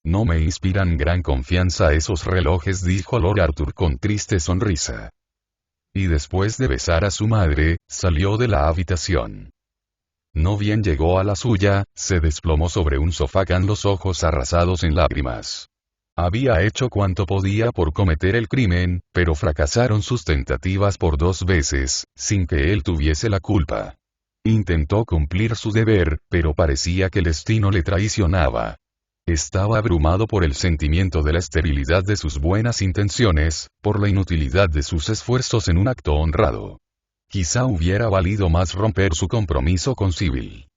No me inspiran gran confianza esos relojes, dijo Lord Arthur con triste sonrisa. Y después de besar a su madre, salió de la habitación. No bien llegó a la suya, se desplomó sobre un sofá con los ojos arrasados en lágrimas. Había hecho cuanto podía por cometer el crimen, pero fracasaron sus tentativas por 2 veces, sin que él tuviese la culpa. Intentó cumplir su deber, pero parecía que el destino le traicionaba. Estaba abrumado por el sentimiento de la esterilidad de sus buenas intenciones, por la inutilidad de sus esfuerzos en un acto honrado. Quizá hubiera valido más romper su compromiso con Sybil.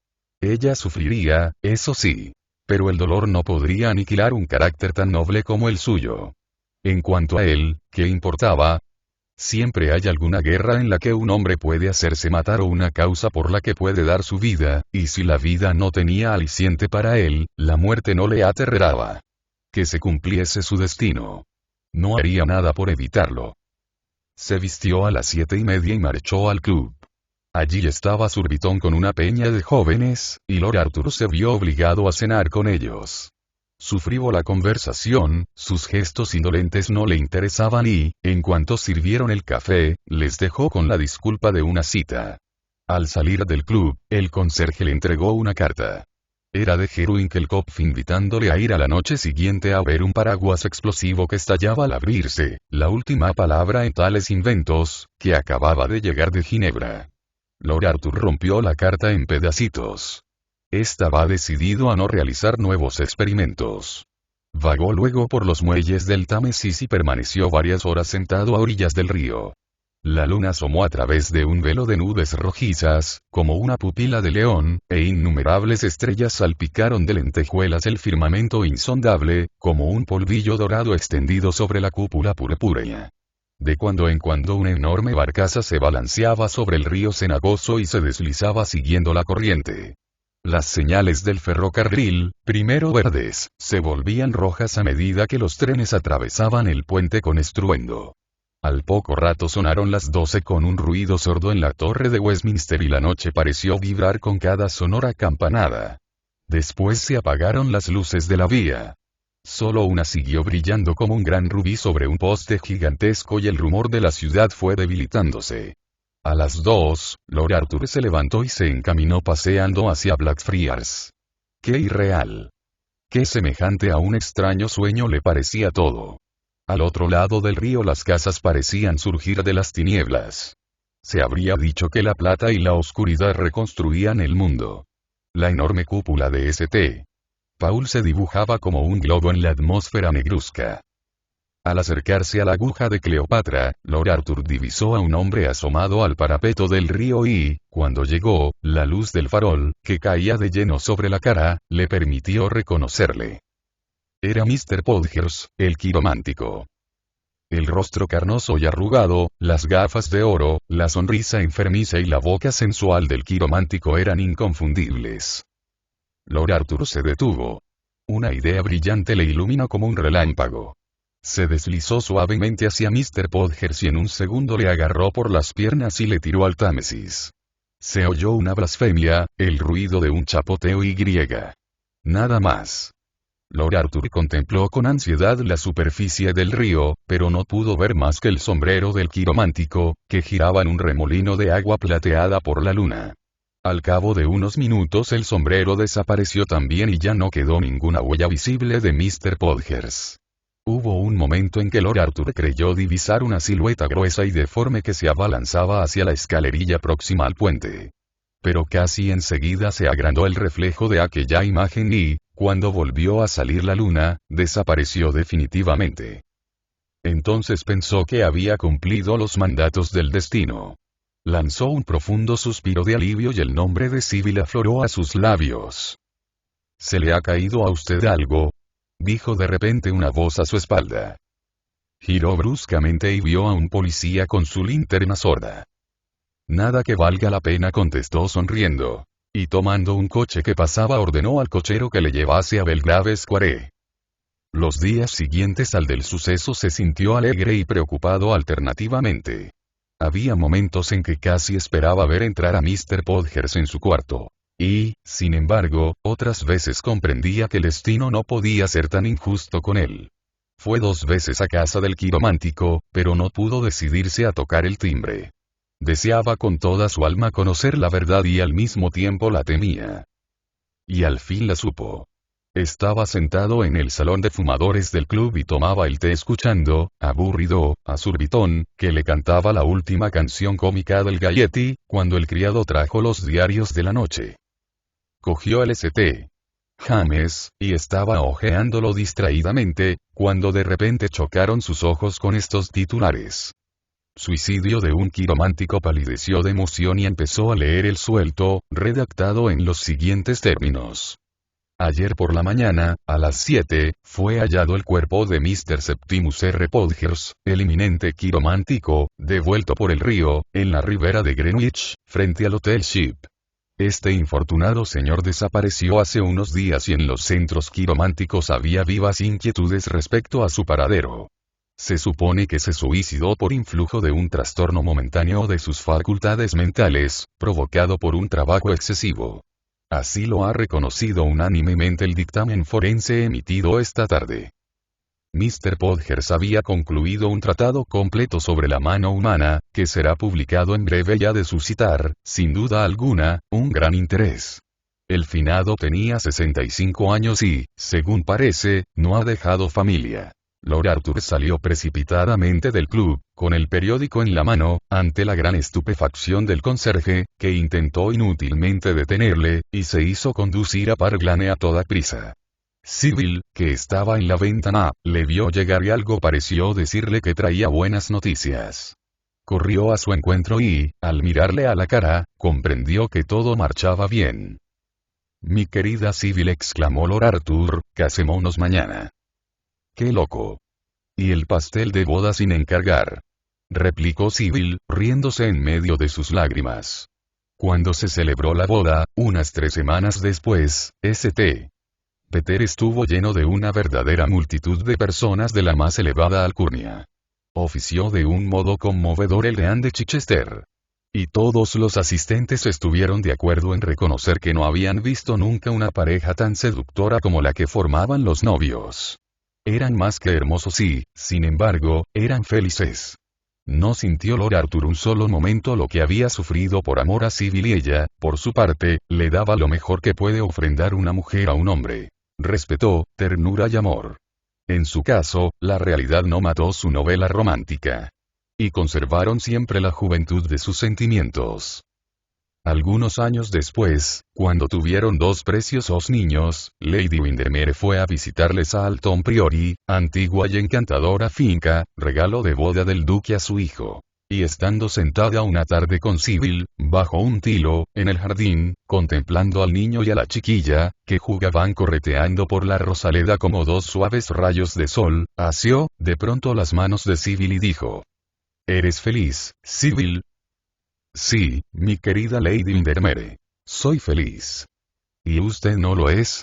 Ella sufriría, eso sí. Pero el dolor no podría aniquilar un carácter tan noble como el suyo. En cuanto a él, ¿qué importaba? Siempre hay alguna guerra en la que un hombre puede hacerse matar o una causa por la que puede dar su vida, y si la vida no tenía aliciente para él, la muerte no le aterraba. Que se cumpliese su destino. No haría nada por evitarlo. Se vistió a las 7:30 y marchó al club. Allí estaba Surbiton con una peña de jóvenes, y Lord Arthur se vio obligado a cenar con ellos. Su frívola conversación, sus gestos indolentes no le interesaban y, en cuanto sirvieron el café, les dejó con la disculpa de una cita. Al salir del club, el conserje le entregó una carta. Era de Winkelkopf invitándole a ir a la noche siguiente a ver un paraguas explosivo que estallaba al abrirse, la última palabra en tales inventos, que acababa de llegar de Ginebra. Lord Arthur rompió la carta en pedacitos. Estaba decidido a no realizar nuevos experimentos. Vagó luego por los muelles del Támesis y permaneció varias horas sentado a orillas del río. La luna asomó a través de un velo de nubes rojizas, como una pupila de león, e innumerables estrellas salpicaron de lentejuelas el firmamento insondable, como un polvillo dorado extendido sobre la cúpula purpúrea. De cuando en cuando una enorme barcaza se balanceaba sobre el río cenagoso y se deslizaba siguiendo la corriente. Las señales del ferrocarril, primero verdes, se volvían rojas a medida que los trenes atravesaban el puente con estruendo. Al poco rato sonaron las 12 con un ruido sordo en la torre de Westminster y la noche pareció vibrar con cada sonora campanada. Después se apagaron las luces de la vía. Solo una siguió brillando como un gran rubí sobre un poste gigantesco y el rumor de la ciudad fue debilitándose. A las 2, Lord Arthur se levantó y se encaminó paseando hacia Blackfriars. ¡Qué irreal! que semejante a un extraño sueño le parecía todo. Al otro lado del río las casas parecían surgir de las tinieblas. Se habría dicho que la plata y la oscuridad reconstruían el mundo. La enorme cúpula de St. Paul se dibujaba como un globo en la atmósfera negruzca. Al acercarse a la aguja de Cleopatra, Lord Arthur divisó a un hombre asomado al parapeto del río y, cuando llegó, la luz del farol, que caía de lleno sobre la cara, le permitió reconocerle. Era Mr. Podgers, el quiromántico. El rostro carnoso y arrugado, las gafas de oro, la sonrisa enfermiza y la boca sensual del quiromántico eran inconfundibles. Lord Arthur se detuvo. Una idea brillante le iluminó como un relámpago. Se deslizó suavemente hacia Mr. Podgers y en un segundo le agarró por las piernas y le tiró al Támesis. Se oyó una blasfemia, el ruido de un chapoteo y griega. Nada más. Lord Arthur contempló con ansiedad la superficie del río, pero no pudo ver más que el sombrero del quiromántico, que giraba en un remolino de agua plateada por la luna. Al cabo de unos minutos el sombrero desapareció también y ya no quedó ninguna huella visible de Mr. Podgers. Hubo un momento en que Lord Arthur creyó divisar una silueta gruesa y deforme que se abalanzaba hacia la escalerilla próxima al puente. Pero casi enseguida se agrandó el reflejo de aquella imagen y, cuando volvió a salir la luna, desapareció definitivamente. Entonces pensó que había cumplido los mandatos del destino. Lanzó un profundo suspiro de alivio y el nombre de Sybil afloró a sus labios. ¿Se le ha caído a usted algo?, dijo de repente una voz a su espalda. Giró bruscamente y vio a un policía con su linterna sorda. Nada que valga la pena, contestó sonriendo. Y tomando un coche que pasaba ordenó al cochero que le llevase a Belgrave Square. Los días siguientes al del suceso se sintió alegre y preocupado alternativamente. Había momentos en que casi esperaba ver entrar a Mr. Podgers en su cuarto. Y, sin embargo, otras veces comprendía que el destino no podía ser tan injusto con él. Fue 2 veces a casa del quiromántico, pero no pudo decidirse a tocar el timbre. Deseaba con toda su alma conocer la verdad y al mismo tiempo la temía. Y al fin la supo. Estaba sentado en el salón de fumadores del club y tomaba el té escuchando, aburrido, a Surbiton, que le cantaba la última canción cómica del Gaiety, cuando el criado trajo los diarios de la noche. Cogió el St. James, y estaba hojeándolo distraídamente, cuando de repente chocaron sus ojos con estos titulares. Suicidio de un quiromántico. Palideció de emoción y empezó a leer el suelto, redactado en los siguientes términos. Ayer por la mañana, a las 7, fue hallado el cuerpo de Mr. Septimus R. Podgers, el eminente quiromántico, devuelto por el río, en la ribera de Greenwich, frente al Hotel Ship. Este infortunado señor desapareció hace unos días y en los centros quirománticos había vivas inquietudes respecto a su paradero. Se supone que se suicidó por influjo de un trastorno momentáneo de sus facultades mentales, provocado por un trabajo excesivo. Así lo ha reconocido unánimemente el dictamen forense emitido esta tarde. Mr. Podgers había concluido un tratado completo sobre la mano humana, que será publicado en breve y ha de suscitar, sin duda alguna, un gran interés. El finado tenía 65 años y, según parece, no ha dejado familia. Lord Arthur salió precipitadamente del club, con el periódico en la mano, ante la gran estupefacción del conserje, que intentó inútilmente detenerle, y se hizo conducir a Parglane a toda prisa. Sybil, que estaba en la ventana, le vio llegar y algo pareció decirle que traía buenas noticias. Corrió a su encuentro y, al mirarle a la cara, comprendió que todo marchaba bien. «Mi querida Sybil», exclamó Lord Arthur, «casémonos mañana». «¡Qué loco! ¿Y el pastel de boda sin encargar?», replicó Sybil, riéndose en medio de sus lágrimas. Cuando se celebró la boda, unas 3 semanas después, St. Peter estuvo lleno de una verdadera multitud de personas de la más elevada alcurnia. Ofició de un modo conmovedor el deán de Chichester. Y todos los asistentes estuvieron de acuerdo en reconocer que no habían visto nunca una pareja tan seductora como la que formaban los novios. Eran más que hermosos y, sin embargo, eran felices. No sintió Lord Arthur un solo momento lo que había sufrido por amor a Sybil y ella, por su parte, le daba lo mejor que puede ofrendar una mujer a un hombre. Respetó, ternura y amor. En su caso, la realidad no mató su novela romántica. Y conservaron siempre la juventud de sus sentimientos. Algunos años después, cuando tuvieron dos preciosos niños, Lady Windermere fue a visitarles a Alton Priory, antigua y encantadora finca, regalo de boda del duque a su hijo. Y estando sentada una tarde con Sibyl, bajo un tilo, en el jardín, contemplando al niño y a la chiquilla, que jugaban correteando por la rosaleda como dos suaves rayos de sol, asió, de pronto las manos de Sibyl y dijo: ¿Eres feliz, Sibyl? Sí, mi querida Lady Windermere. Soy feliz. ¿Y usted no lo es?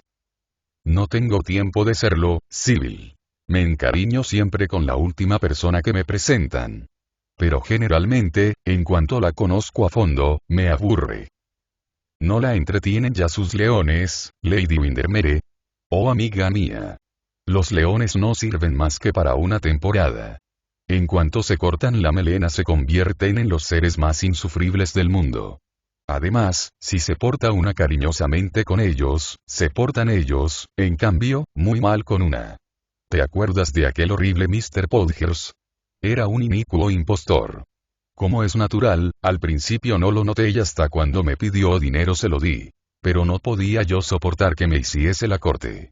No tengo tiempo de serlo, Sibyl. Me encariño siempre con la última persona que me presentan. Pero generalmente, en cuanto la conozco a fondo, me aburre. ¿No la entretienen ya sus leones, Lady Windermere? Oh amiga mía. Los leones no sirven más que para una temporada. En cuanto se cortan la melena se convierten en los seres más insufribles del mundo. Además, si se porta una cariñosamente con ellos, se portan ellos, en cambio, muy mal con una. ¿Te acuerdas de aquel horrible Mr. Podgers? Era un inicuo impostor. Como es natural, al principio no lo noté y hasta cuando me pidió dinero se lo di. Pero no podía yo soportar que me hiciese la corte.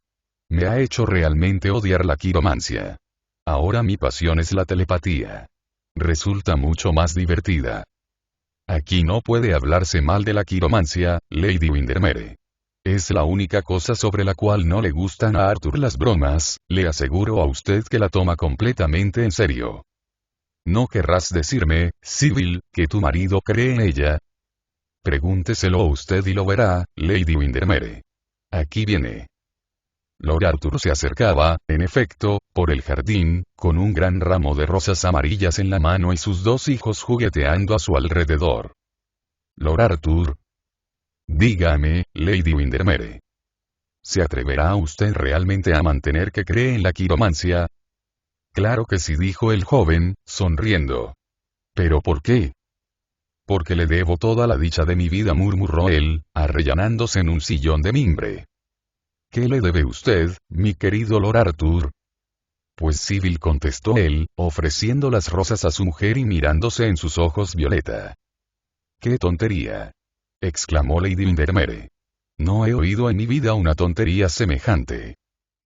Me ha hecho realmente odiar la quiromancia. Ahora mi pasión es la telepatía. Resulta mucho más divertida. Aquí no puede hablarse mal de la quiromancia, Lady Windermere. Es la única cosa sobre la cual no le gustan a Arthur las bromas, le aseguro a usted que la toma completamente en serio. ¿No querrás decirme, Sibyl, que tu marido cree en ella? Pregúnteselo usted y lo verá, Lady Windermere. Aquí viene. Lord Arthur se acercaba, en efecto, por el jardín, con un gran ramo de rosas amarillas en la mano y sus dos hijos jugueteando a su alrededor. Lord Arthur. Dígame, Lady Windermere. ¿Se atreverá usted realmente a mantener que cree en la quiromancia? Claro que sí, dijo el joven, sonriendo. ¿Pero por qué? Porque le debo toda la dicha de mi vida, murmuró él, arrellanándose en un sillón de mimbre. ¿Qué le debe usted, mi querido Lord Arthur? Pues Sibyl, contestó él, ofreciendo las rosas a su mujer y mirándose en sus ojos violeta. ¡Qué tontería! Exclamó Lady Windermere. No he oído en mi vida una tontería semejante.